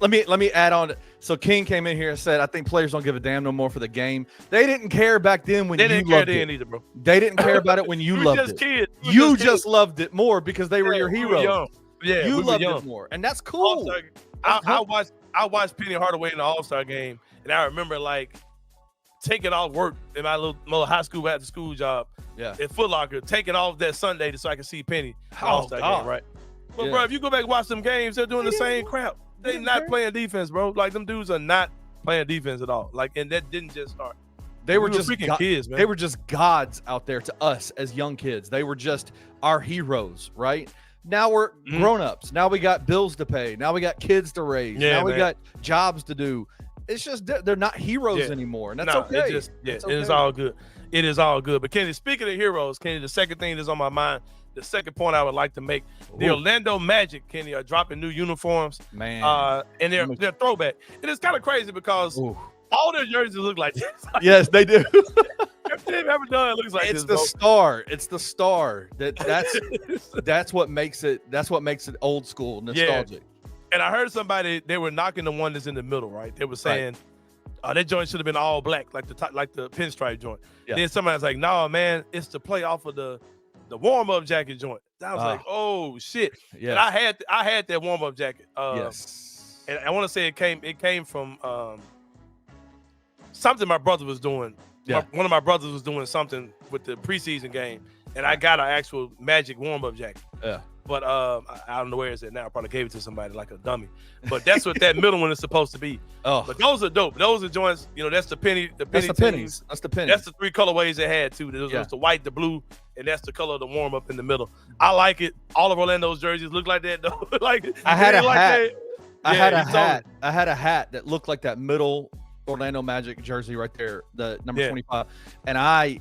let me add on. So King came in here and said, "I think players don't give a damn no more for the game. They didn't care back then when they you didn't care loved then it. either, bro. They didn't care about it when you loved just it. Kids. You just loved it more because they were your we heroes. young. Yeah, you we loved young. it more, and that's cool. I watched Penny Hardaway in the All-Star game, and I remember like taking off work in my little high school after school job. Yeah, at Foot Locker, taking off that Sunday so I could see Penny in the All-Star game, right? But bro, if you go back and watch them games, they're doing the same crap. They not playing defense, bro. Like them dudes are not playing defense at all. Like, and that didn't just start. They were just freaking kids, man. They were just gods out there to us as young kids. They were just our heroes, right? Now we're grown-ups. Now we got bills to pay. Now we got kids to raise. Yeah, now we man. got jobs to do. It's just they're not heroes anymore, and that's okay. It is all good. It is all good. But Kenny, speaking of heroes, Kenny, the second thing that's on my mind, the second point I would like to make, the Orlando Magic, Kenny, are dropping new uniforms. Man. And they're throwback. And it's kind of crazy because all their jerseys look like this. Yes, they do. Everything they've ever done looks like It's this. the star. It's the star. That's what makes it. That's what makes it old school, nostalgic. Yeah. And I heard somebody, they were knocking the one that's in the middle, right? They were saying that joint should have been all black, like the pinstripe joint. Yeah. Then somebody's like, "No, man, it's to play off of the warm-up jacket joint." I was like, "Oh shit!" Yeah. And I had that warm-up jacket. Yes. And I want to say it came from something my brother was doing. Yeah. One of my brothers was doing something with the preseason game, and I got an actual Magic warm-up jacket. Yeah. But I don't know where it's at now. I probably gave it to somebody like a dummy. But that's what that middle one is supposed to be. Oh. But those are dope. Those are joints, that's the penny. That's the pennies. That's the pennies. That's the 3 colorways they had too. There's the white, the blue, and that's the color of the warm up in the middle. I like it. All of Orlando's jerseys look like that though. I had a hat. I had a hat that looked like that middle Orlando Magic jersey right there, the number 25. And I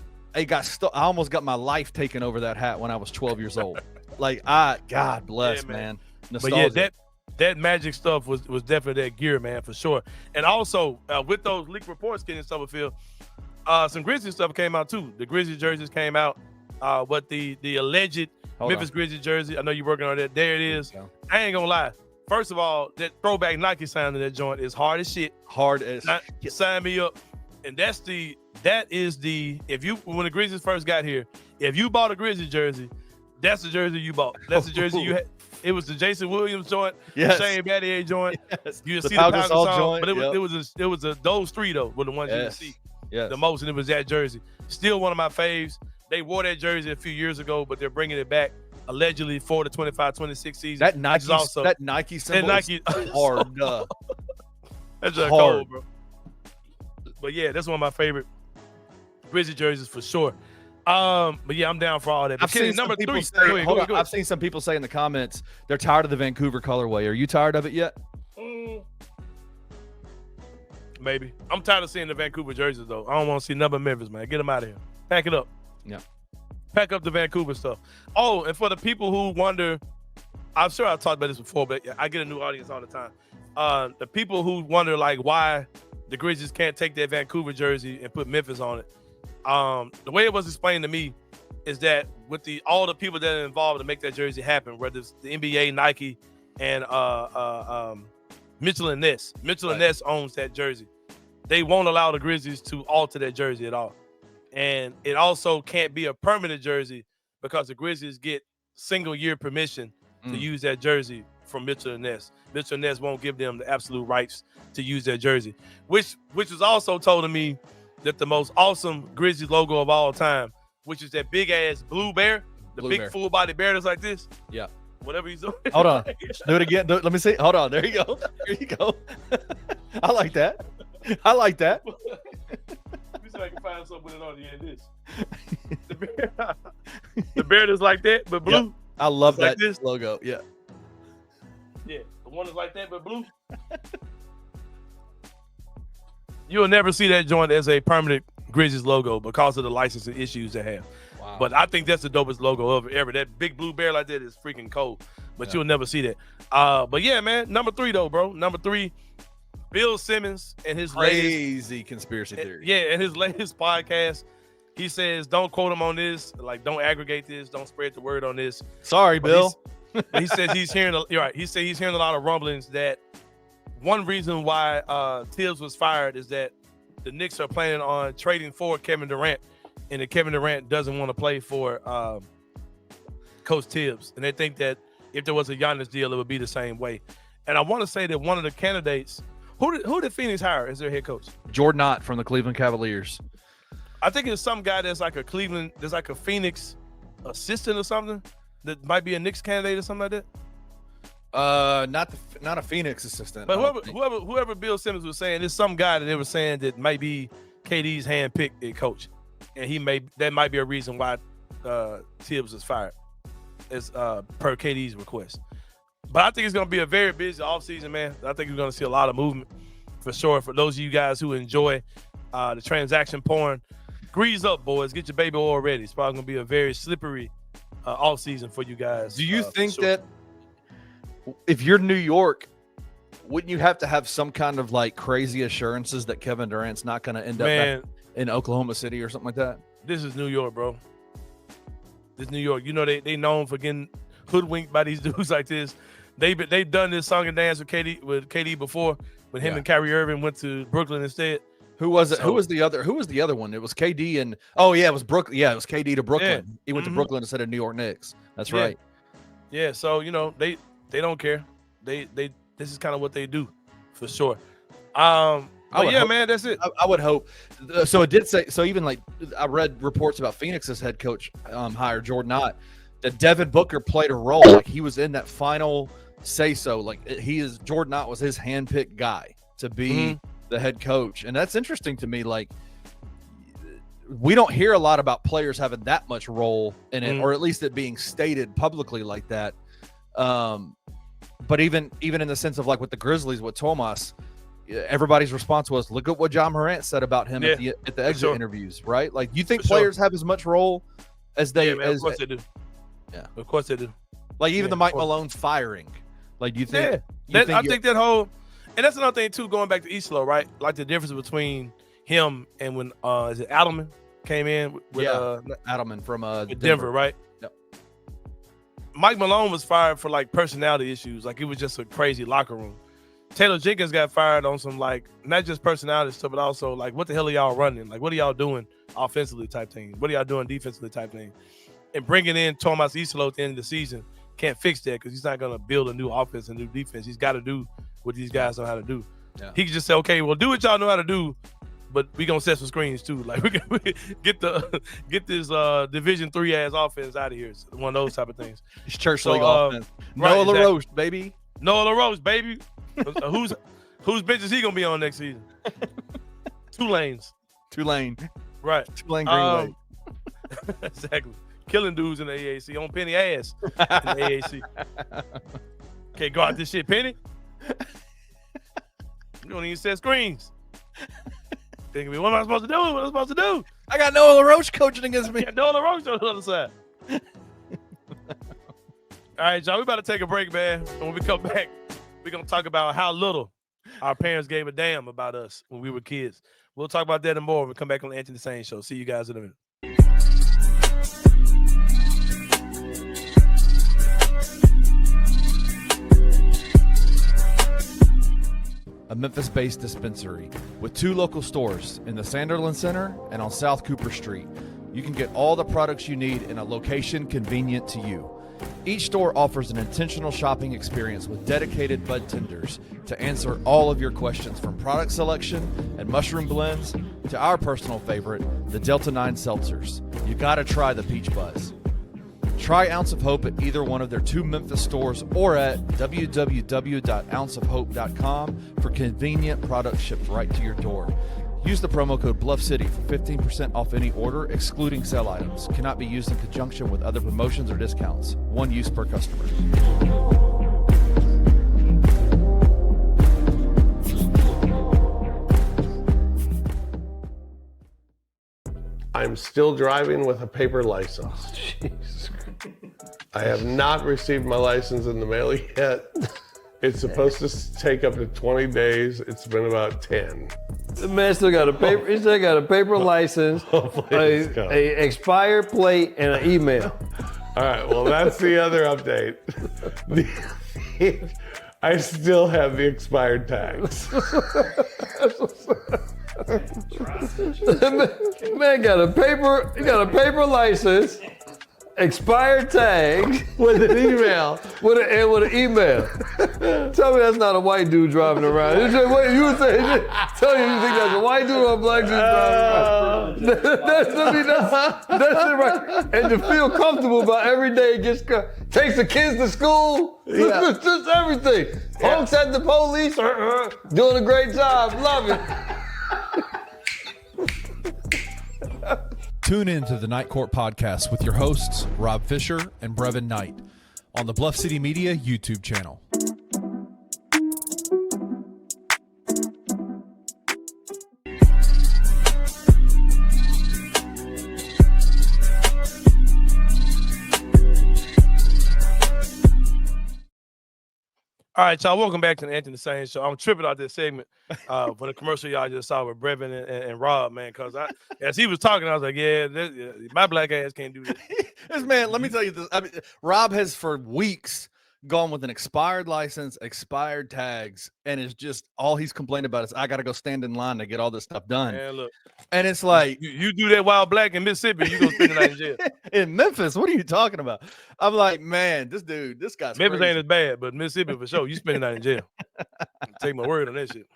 almost got my life taken over that hat when I was 12 years old. God bless, man. Nostalgia. But that Magic stuff was definitely that gear, man, for sure. And also with those leaked reports getting Summerfield, some Grizzly stuff came out too. The Grizzly jerseys came out. But the alleged Memphis Grizzly jersey, I know you're working on that. There it is. I ain't gonna lie. First of all, that throwback Nike sound in that joint is hard as shit. Sign me up. And when the Grizzlies first got here, if you bought a Grizzly jersey, that's the jersey you bought. That's the jersey you had. It was the Jason Williams joint, the Shane Battier joint. Yes. You see the Pau Gasol joint, but it was those 3 though were the ones you see the most, and it was that jersey. Still one of my faves. They wore that jersey a few years ago, but they're bringing it back allegedly for the 25-26 season. That Nike symbol is hard. That's just cold, bro. But yeah, that's one of my favorite Grizzly jerseys for sure. But yeah, I'm down for all that. But number 3. I've seen some people say in the comments they're tired of the Vancouver colorway. Are you tired of it yet? Maybe. I'm tired of seeing the Vancouver jerseys though. I don't want to see nothing but Memphis, man. Get them out of here. Pack it up. Yeah. Pack up the Vancouver stuff. Oh, and for the people who wonder, I'm sure I've talked about this before, but I get a new audience all the time. The people who wonder why the Grizzlies can't take that Vancouver jersey and put Memphis on it. The way it was explained to me is that with all the people that are involved to make that jersey happen, whether it's the NBA, Nike, and Mitchell and Ness. Mitchell and Ness owns that jersey. They won't allow the Grizzlies to alter that jersey at all. And it also can't be a permanent jersey because the Grizzlies get single-year permission to use that jersey from Mitchell and Ness. Mitchell and Ness won't give them the absolute rights to use that jersey, which was also told to me that the most awesome Grizzlies logo of all time, which is that big-ass blue bear, big full-body bear that's like this. Yeah. Whatever he's doing. Hold on. Do it again. Let me see. Hold on. There you go. There you go. I like that. see if I can find something with it on the end of this. The bear that's like that, but blue. Yep. I love Like that this? logo. Yeah. Yeah, the one that's like that, but blue. You'll never see that joint as a permanent Grizzlies logo because of the licensing issues they have. Wow. But I think that's the dopest logo ever. That big blue bear like that is freaking cold. But Yeah. you'll never see that. But yeah, man. Number 3 though, bro. Number 3, Bill Simmons and his latest. Crazy conspiracy theory. Yeah, in his latest podcast, he says, "Don't quote him on this. Like, don't aggregate this. Don't spread the word on this." Sorry, But Bill. he says he's hearing. You're right. He said he's hearing a lot of rumblings that one reason why Thibs was fired is that the Knicks are planning on trading for Kevin Durant, and that Kevin Durant doesn't want to play for Coach Thibs, and they think that if there was a Giannis deal, it would be the same way. And I want to say that one of the candidates, who did Phoenix hire as their head coach? Jordan Knott from the Cleveland Cavaliers. I think it's some guy that's like a Phoenix assistant or something that might be a Knicks candidate or something like that. Not a Phoenix assistant. But I don't think. whoever Bill Simmons was saying, there's some guy that they were saying that might be KD's hand-picked coach, and that might be a reason why Thibs is fired, as per KD's request. But I think it's going to be a very busy offseason, man. I think we're going to see a lot of movement for sure. For those of you guys who enjoy the transaction porn, grease up, boys. Get your baby oil ready. It's probably going to be a very slippery offseason for you guys. Do you think for sure. that if you're New York, wouldn't you have to have some kind of like crazy assurances that Kevin Durant's not going to end up back in Oklahoma City or something like that? This is New York, bro. This is New York. You know they known for getting hoodwinked by these dudes like this. They've done this song and dance with KD before, when him and Kyrie Irving went to Brooklyn instead. Who was it? Who was the other one? It was KD and it was Brooklyn. Yeah, it was KD to Brooklyn. Yeah. He went to Brooklyn instead of New York Knicks. That's right. Yeah, so you know they don't care. They this is kind of what they do, for sure. Man, that's it. I would hope. So it did say. So even like I read reports about Phoenix's head coach hire Jordan Knott, that Devin Booker played a role. Like he was in that final say so. Like Jordan Knott was his handpicked guy to be the head coach, and that's interesting to me. Like we don't hear a lot about players having that much role in it, or at least it being stated publicly like that. But even in the sense of like with the Grizzlies with Tomas, everybody's response was, look at what John Morant said about him at the exit interviews, right? Like you think players have as much role as they of course they do. Yeah, of course they do. Like even the Mike Malone's firing. Like you think? I think that whole, and that's another thing too. Going back to Eastlow, right? Like the difference between him and when is it Adelman came in with Adelman from Denver, right? Yep. Mike Malone was fired for like personality issues. Like it was just a crazy locker room. Taylor Jenkins got fired on some like not just personality stuff, but also like what the hell are y'all running? Like what are y'all doing offensively type thing? What are y'all doing defensively type thing? And bringing in Tomas Eastlow at the end of the season can't fix that because he's not going to build a new offense and new defense. He's got to do what these guys know how to do. Yeah. He can just say, okay, well, do what y'all know how to do, but we gonna set some screens too. Like we get this Division III ass offense out of here. It's one of those type of things. It's church league offense. Noah LaRoche, baby. Noah LaRoche, baby. Whose bench is he gonna be on next season? Tulane. Right. Tulane Greenway. Exactly. Killing dudes in the AAC on Penny ass in the AAC. Can't go out this shit, Penny. You don't even set screens. Thinking, what am I supposed to do? What am I supposed to do? I got Noah LaRoche coaching against me. I got Noah LaRoche on the other side. All right, John, we about to take a break, man. And when we come back, we're going to talk about how little our parents gave a damn about us when we were kids. We'll talk about that and more when we come back on the Anthony Sain Show. See you guys in a minute. A Memphis-based dispensary with 2 local stores in the Sanderland Center and on South Cooper Street. You can get all the products you need in a location convenient to you. Each store offers an intentional shopping experience with dedicated bud tenders to answer all of your questions, from product selection and mushroom blends to our personal favorite, the Delta 9 seltzers. You gotta try the Peach Buzz. Try Ounce of Hope at either one of their 2 Memphis stores or at www.ounceofhope.com for convenient products shipped right to your door. Use the promo code Bluff City for 15% off any order, excluding sale items. Cannot be used in conjunction with other promotions or discounts. One use per customer. I'm still driving with a paper license. Jesus. I have not received my license in the mail yet. It's supposed to take up to 20 days. It's been about 10. The man still got a paper. He still got a paper license, a expired plate, and an email. All right. Well, that's the other update. I still have the expired tags. Man got a paper. He got a paper license, expired tag With an email. with an email. Tell me that's not a white dude driving around. What you say? Tell you think that's a white dude or a black dude driving around? That's it right. And to feel comfortable about every day, takes the kids to school. Yeah. Just everything. Honks at the police. Doing a great job. Love it. Tune in to the Night Court podcast with your hosts, Rob Fisher and Brevin Knight, on the Bluff City Media YouTube channel. All right, y'all. Welcome back to the Anthony Sain Show. I'm tripping out this segment for the commercial y'all just saw with Brevin and Rob, man. Because as he was talking, I was like, yeah, my black ass can't do this. This man, let me tell you this. I mean, Rob has for weeks gone with an expired license, expired tags, and it's just all he's complaining about is I got to go stand in line to get all this stuff done. Man, look, And it's like you do that while black in Mississippi, you gonna spend the night in jail. in Memphis. What are you talking about? I'm like, man, this guy's Memphis crazy. ain't as bad, but Mississippi for sure. You spend the night in jail. Take my word on that shit.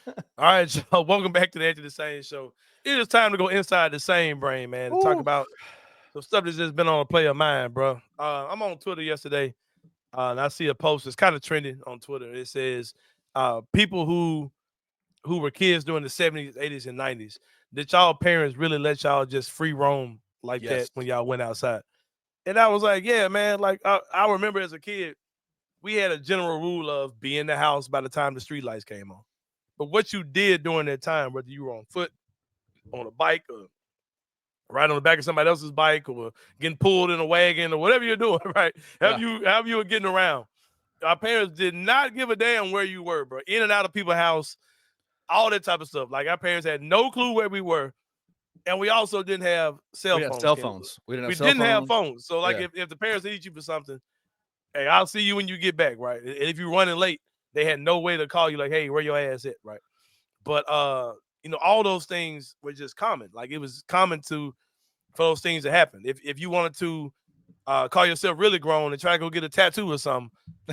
All right, y'all. Welcome back to the Anthony Sain Show. It is time to go inside the same brain, man, and talk Ooh. about some stuff that's just been on a play of mine, bro. I'm on Twitter yesterday, and I see a post that's kind of trending on Twitter. It says, people who were kids during the 70s, 80s, and 90s, did y'all parents really let y'all just free roam like Yes. that when y'all went outside? And I was like, yeah, man. Like, I remember as a kid, we had a general rule of be in the house by the time the street lights came on. But what you did during that time, whether you were on foot, on a bike, or riding on the back of somebody else's bike, or getting pulled in a wagon, or whatever you're doing, right? However you were getting around. Our parents did not give a damn where you were, bro. In and out of people's house, all that type of stuff. Like, our parents had no clue where we were. And we also didn't have cell We didn't phones. have cell phones. We didn't We have cell didn't have phones. phones. So, like, Yeah. if the parents need you for something, hey, I'll see you when you get back, right? And if you're running late, they had no way to call you, like, hey, where your ass at, right? But all those things were just common. Like, it was common for those things to happen. If you wanted to call yourself really grown and try to go get a tattoo or something,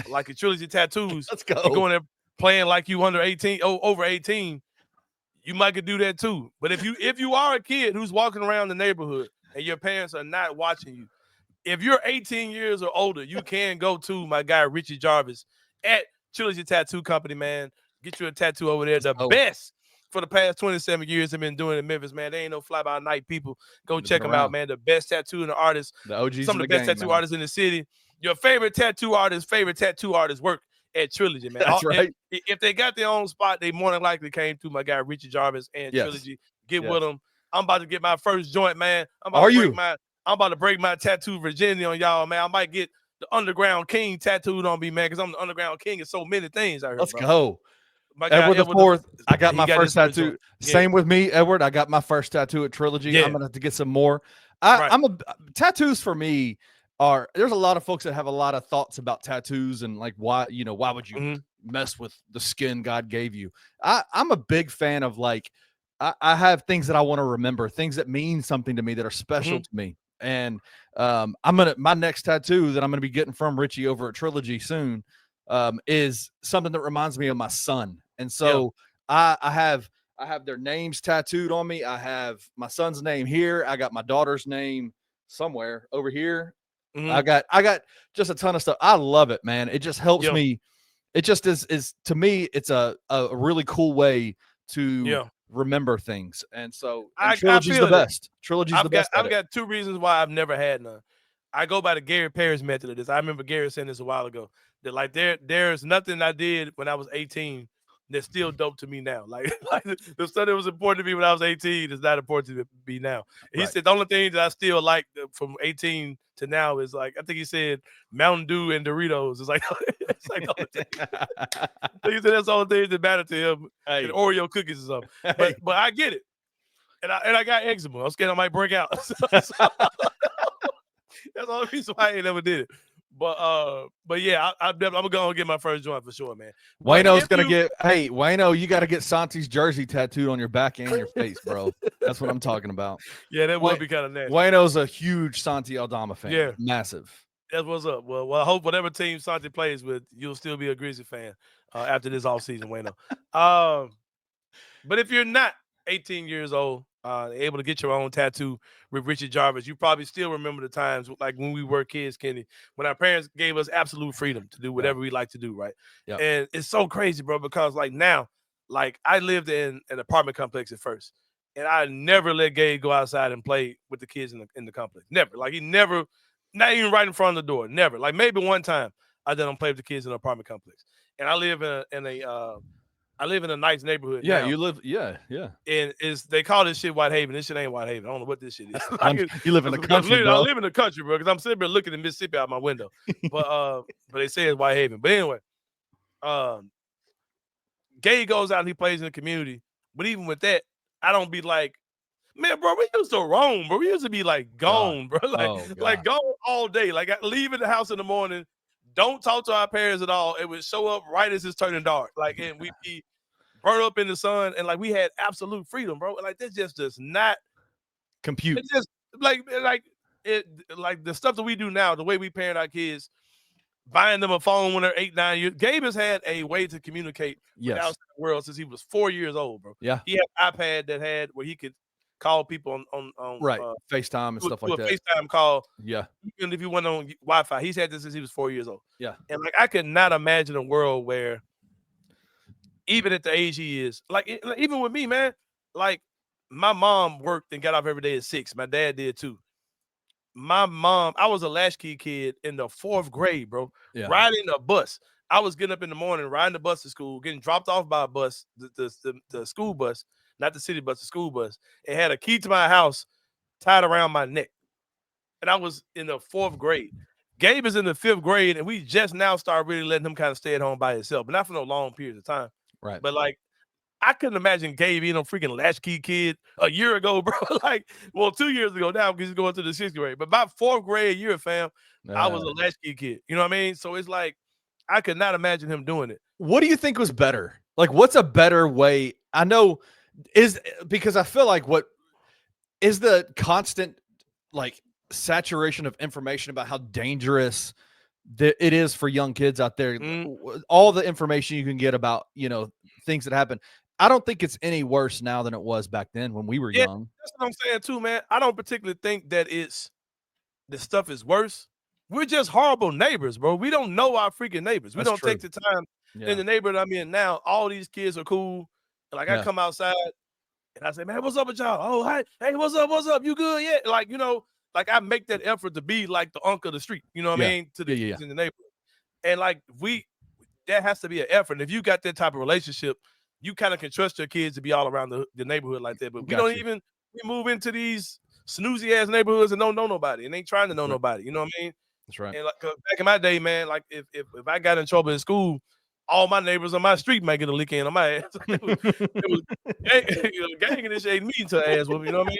like a Trilogy Tattoos, Let's go. and go in there playing like you over 18, you might could do that too. But if you are a kid who's walking around the neighborhood and your parents are not watching you, if you're 18 years or older, you can go to my guy Richie Jarvis at Trilogy Tattoo Company, man. Get you a tattoo over there. The best for the past 27 years have been doing in Memphis, man. They ain't no fly-by-night people. Go check them out, man. The best tattoo in the artists. The OGs Some of the best tattoo artists in the city. Your favorite tattoo artist work at Trilogy, man. That's right. If they got their own spot, they more than likely came through my guy Richie Jarvis and Trilogy. Get with them. I'm about to get my first joint, man. I'm about to break my tattoo virginity on y'all, man. I might get the Underground King tattooed on me, man, because I'm the Underground King of so many things. Let's go. My guy, Edward the Fourth. I got he my got first his first tattoo. joint. Yeah. Same with me, Edward. I got my first tattoo at Trilogy. Yeah. I'm gonna have to get some more. Right. Tattoos for me are. There's a lot of folks that have a lot of thoughts about tattoos and like why would you mess with the skin God gave you? I'm a big fan of like I have things that I want to remember, things that mean something to me that are special to me. And my next tattoo that I'm gonna be getting from Richie over at Trilogy soon is something that reminds me of my son. And so I have their names tattooed on me. I have my son's name here. I got my daughter's name somewhere over here. I got just a ton of stuff. I love it, man. It just helps me. It just is to me, it's a really cool way to remember things. And so I Trilogy's feel the it. best. Trilogy's the best. I've got 2 reasons why I've never had none. I go by the Gary Parrish method of this. I remember Gary saying this a while ago that like there's nothing I did when I was 18 that's still dope to me now. Like the stuff that was important to me when I was 18 is not important to me now. He said the only thing that I still like from 18 to now is like I think he said Mountain Dew and Doritos. It's like it's like the only thing. He said that's the only thing that mattered to him. And Oreo cookies or something. But I get it. And I got eczema. I'm scared I might break out. That's the only reason why I ain't never did it. But yeah, I'm gonna go and get my first joint for sure, man. Wayno's gonna get. Hey, Wayno, you got to get Santi's jersey tattooed on your back and your face, bro. That's what I'm talking about. Yeah, that would be kind of nasty. Wayno's a huge Santi Aldama fan. Yeah, massive. That's what's up. Well, I hope whatever team Santi plays with, you'll still be a Grizzly fan after this offseason, Wayno. But if you're not 18 years old, able to get your own tattoo with Richard Jarvis, you probably still remember the times like when we were kids, Kenny, when our parents gave us absolute freedom to do whatever we like to do, right? Yeah. And it's so crazy, bro, because like now, like I lived in an apartment complex at first, and I never let Gabe go outside and play with the kids in the complex. Never. Like he never, not even right in front of the door. Never. Like maybe one time I done play with the kids in an apartment complex. And I live in a nice neighborhood. Yeah, now. you live. Yeah. And they call this shit White Haven. This shit ain't White Haven. I don't know what this shit is. Like, you live in the country, bro. I live in the country, bro, because I'm sitting there looking at Mississippi out my window. But they say it's White Haven. But anyway, Gay goes out and he plays in the community. But even with that, I don't be like, man, bro, we used to roam, bro. We used to be like gone, bro. Like gone all day. Like leaving the house in the morning. Don't talk to our parents at all. It would show up right as it's turning dark. Like, and we'd be burnt up in the sun. And like, we had absolute freedom, bro. Like, this just does not compute. It's just like the stuff that we do now, the way we parent our kids, buying them a phone when they're 8, 9 years. Gabe has had a way to communicate with the outside world since he was 4 years old, bro. Yeah. He had an iPad that had where he could call people on FaceTime and stuff like that. FaceTime call. Yeah. Even if you went on Wi-Fi, he's had this since he was 4 years old. Yeah. And like I could not imagine a world where even at the age he is, like even with me, man, like my mom worked and got off every day at 6. My dad did too. My mom, I was a latchkey kid in the 4th grade, bro. Yeah. Riding a bus. I was getting up in the morning, riding the bus to school, getting dropped off by a bus, the school bus. Not the city bus, the school bus. It had a key to my house tied around my neck. And I was in the 4th grade. Gabe is in the 5th grade, and we just now started really letting him kind of stay at home by himself, but not for no long periods of time. Right. But like, I couldn't imagine Gabe being a freaking latchkey kid a year ago, bro. Like, well, 2 years ago now because he's going to the 6th grade. But by 4th grade year, fam, I was a latchkey kid. You know what I mean? So it's like, I could not imagine him doing it. What do you think was better? Like, what's a better way? I know is because I feel like what is the constant like saturation of information about how dangerous it is for young kids out there. All the information you can get about, things that happen. I don't think it's any worse now than it was back then when we were young. That's what I'm saying too, man. I don't particularly think that the stuff is worse. We're just horrible neighbors, bro. We don't know our freaking neighbors. We don't take the time in the neighborhood I'm in now. All these kids are cool. Like I come outside and I say, man, what's up with y'all? Oh, hey, what's up? What's up? You good? Yeah. Like, like I make that effort to be like the uncle of the street, you know what I mean? To the kids in the neighborhood. And like that has to be an effort. And if you got that type of relationship, you kind of can trust your kids to be all around the neighborhood like that. But we move into these snoozy ass neighborhoods and don't know nobody and ain't trying to know nobody. You know what I mean? That's right. And like back in my day, man, like if I got in trouble in school, all my neighbors on my street might get a lick in on my ass. It was gang and this ain't me to ass with me, you know what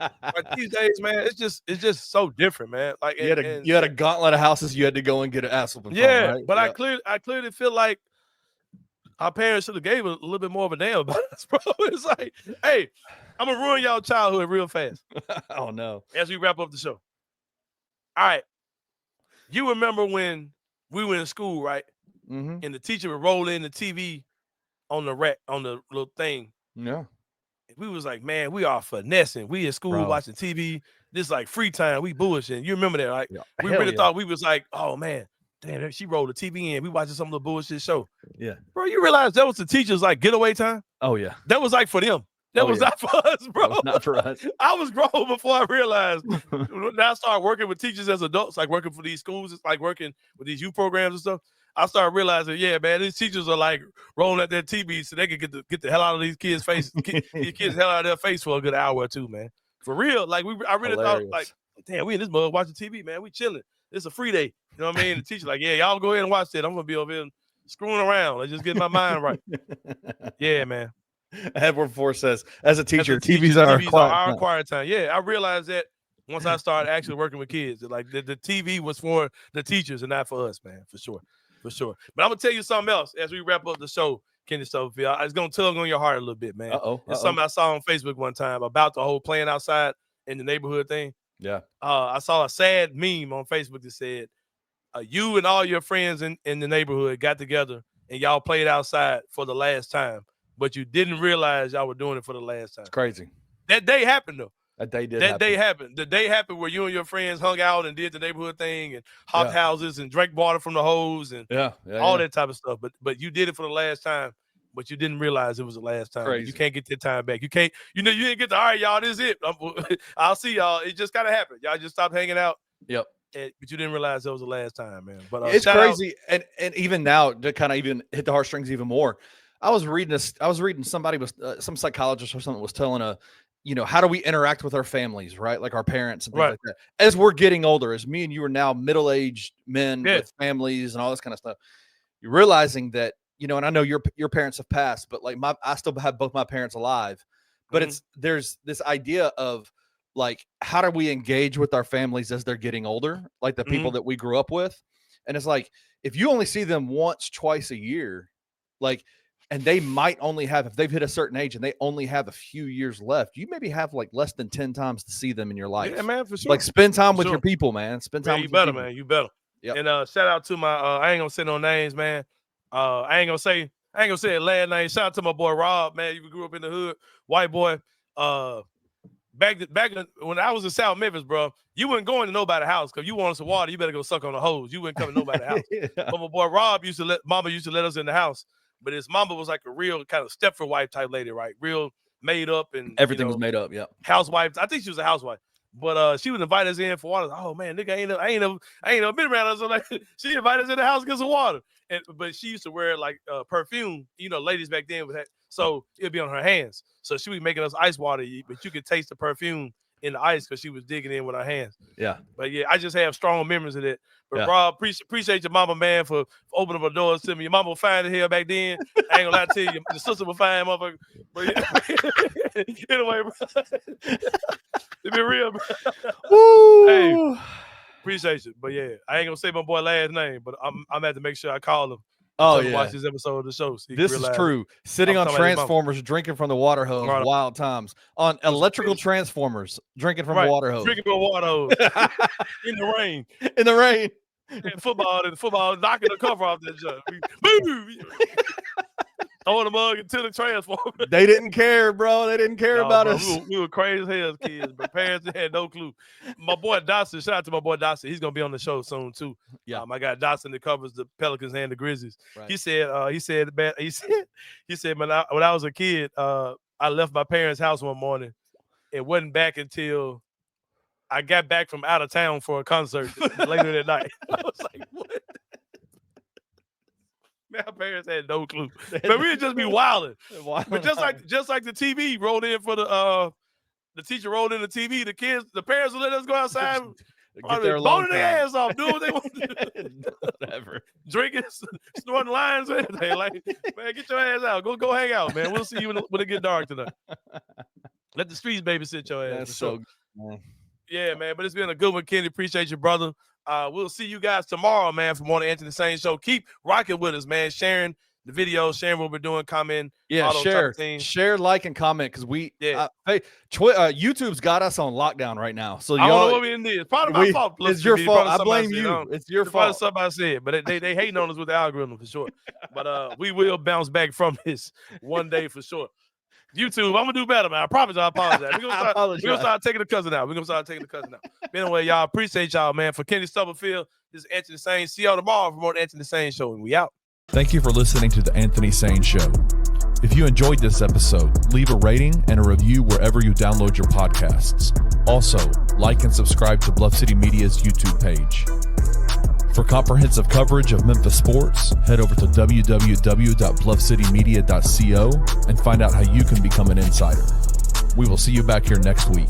I mean? Like these days, man, it's just so different, man. Like you had a gauntlet of houses you had to go and get an ass whooping from, right? But I clearly feel like our parents should have gave a little bit more of a damn about us, bro. It's like, hey, I'm gonna ruin y'all childhood real fast. Oh no. As we wrap up the show. All right. You remember when we were in school, right? Mm-hmm. And the teacher would roll in the TV on the rack, on the little thing. Yeah. We was like, man, we are finessing. We in school watching TV. This like free time. We bullshitting. You remember that, right? Yeah. We really thought we was like, oh man, damn, she rolled the TV in. We watching some little bullshit show. Yeah. Bro, you realize that was the teachers like getaway time? Oh yeah. That was like for them. That Oh, was yeah. not for us, bro. That was not for us. I was grown before I realized. When I started working with teachers as adults, like working for these schools, it's like working with these youth programs and stuff. I started realizing, yeah, man, these teachers are like rolling at their TV so they can get the hell out of these kids' face, these kids hell out of their face for a good hour or two, man. For real, like I really thought, like, damn, we in this mug watching TV, man. We chilling. It's a free day. You know what I mean? The teacher like, yeah, y'all go ahead and watch that. I'm gonna be over here screwing around. Let's just get my mind right. Yeah, man. Edward Force says, as a teacher, TVs are our quiet time. Yeah, I realized that once I started actually working with kids. Like the TV was for the teachers and not for us, man, for sure. For sure. But I'm going to tell you something else as we wrap up the show, Kenny Stubblefield. It's going to tug on your heart a little bit, man. It's something I saw on Facebook one time about the whole playing outside in the neighborhood thing. Yeah. I saw a sad meme on Facebook that said, you and all your friends in the neighborhood got together and y'all played outside for the last time, but you didn't realize y'all were doing it for the last time. It's crazy. That day happened, though. That day did That day happened. The day happened where you and your friends hung out and did the neighborhood thing and hopped houses and drank water from the hose and all that type of stuff. But you did it for the last time, but you didn't realize it was the last time. Crazy. You can't get that time back. You can't, you didn't get to, all right, y'all, this is it. I'll see y'all. It just gotta happen. Y'all just stopped hanging out. Yep. But you didn't realize that was the last time, man. But it's crazy. And even now, to kind of even hit the heartstrings even more, I was reading somebody was some psychologist or something was telling how do we interact with our families, right? Like our parents and things like that. As we're getting older, as me and you are now middle-aged men with families and all this kind of stuff, you're realizing that, and I know your parents have passed, but like I still have both my parents alive. But there's this idea of like, how do we engage with our families as they're getting older? Like the people that we grew up with. And it's like, if you only see them once, twice a year, like, and they might only have, if they've hit a certain age and they only have a few years left, you maybe have like less than 10 times to see them in your life. Yeah, man, for sure. Like spend time with your people, man. Spend time with you better, people. man. You better. Yep. And shout out to my, I ain't gonna say no names, man. I ain't gonna say a last name. Shout out to my boy Rob, man. You grew up in the hood, white boy. Back when I was in South Memphis, bro, you wouldn't go into nobody's house because you wanted some water. You better go suck on the hose. You wouldn't come to nobody's house. But my boy Rob Mama used to let us in the house. But his mama was like a real kind of Stepford wife type lady, right? Real made up and everything was made up. Yeah, housewife. I think she was a housewife, but she would invite us in for water. Oh man, nigga, I ain't never been around her. So like, she invited us in the house to get some water. But she used to wear like perfume. Ladies back then would have, so it'd be on her hands. So she was making us ice water, but you could taste the perfume in the ice because she was digging in with her hands. Yeah. But yeah, I just have strong memories of that. But Rob, appreciate your mama, man, for opening up doors to me. Your mama was fine in here back then. I ain't gonna lie to you. Your sister was fine, motherfucker. But anyway, bro. To be real, bro. Woo! Hey, appreciate you. But yeah, I ain't gonna say my boy last name, but I'm gonna have to make sure I call him. Oh yeah, watch this episode of the show. So this is true. Sitting on transformers, drinking from the water hose, wild times. On electrical transformers, drinking from a water hose. Drinking from a water hose. In the rain. In the rain. And football, knocking the cover off that jug. Boom! Throwing the mug into the transformer. They didn't care, bro. They didn't care about us. We were crazy as hell as kids, but parents had no clue. My boy Dawson, shout out to my boy Dawson. He's gonna be on the show soon too. Yeah, I got Dawson that covers the Pelicans and the Grizzlies. Right. He said, man, when I was a kid, I left my parents' house one morning and wasn't back until I got back from out of town for a concert later that night. I was like, what? Man, our parents had no clue. But we'd just be wilding. But just like the TV rolled in for the teacher rolled in the TV, the parents would let us go outside, get their long their ass off, do what they want to do. Whatever. Drinking, snorting lines, and everything. Like, man, get your ass out. Go hang out, man. We'll see you when it get dark tonight. Let the streets babysit your ass. That's so good, man. Yeah, man. But it's been a good one, Kenny. Appreciate you, brother. We'll see you guys tomorrow, man, for more to Anthony Sain Show. Keep rocking with us, man. Sharing the videos, sharing what we're doing, comment. Yeah, share, like, and comment because YouTube's got us on lockdown right now. So I don't know what we in this. Probably my fault. It's your fault. I blame you. It's your fault. Something I said, but they hating on us with the algorithm for sure. But we will bounce back from this one day for sure. YouTube, I'm gonna do better, man. I promise. I apologize. We're I apologize. gonna start taking the cousin out. But anyway, y'all, appreciate y'all, man. For Kenny Stubblefield, this is Anthony Sain. See y'all tomorrow for more Anthony Sain Show, and we out. Thank you for listening to the Anthony Sain Show. If you enjoyed this episode, leave a rating and a review wherever you download your podcasts. Also, like and subscribe to Bluff City Media's YouTube page. For comprehensive coverage of Memphis sports, head over to www.bluffcitymedia.co and find out how you can become an insider. We will see you back here next week.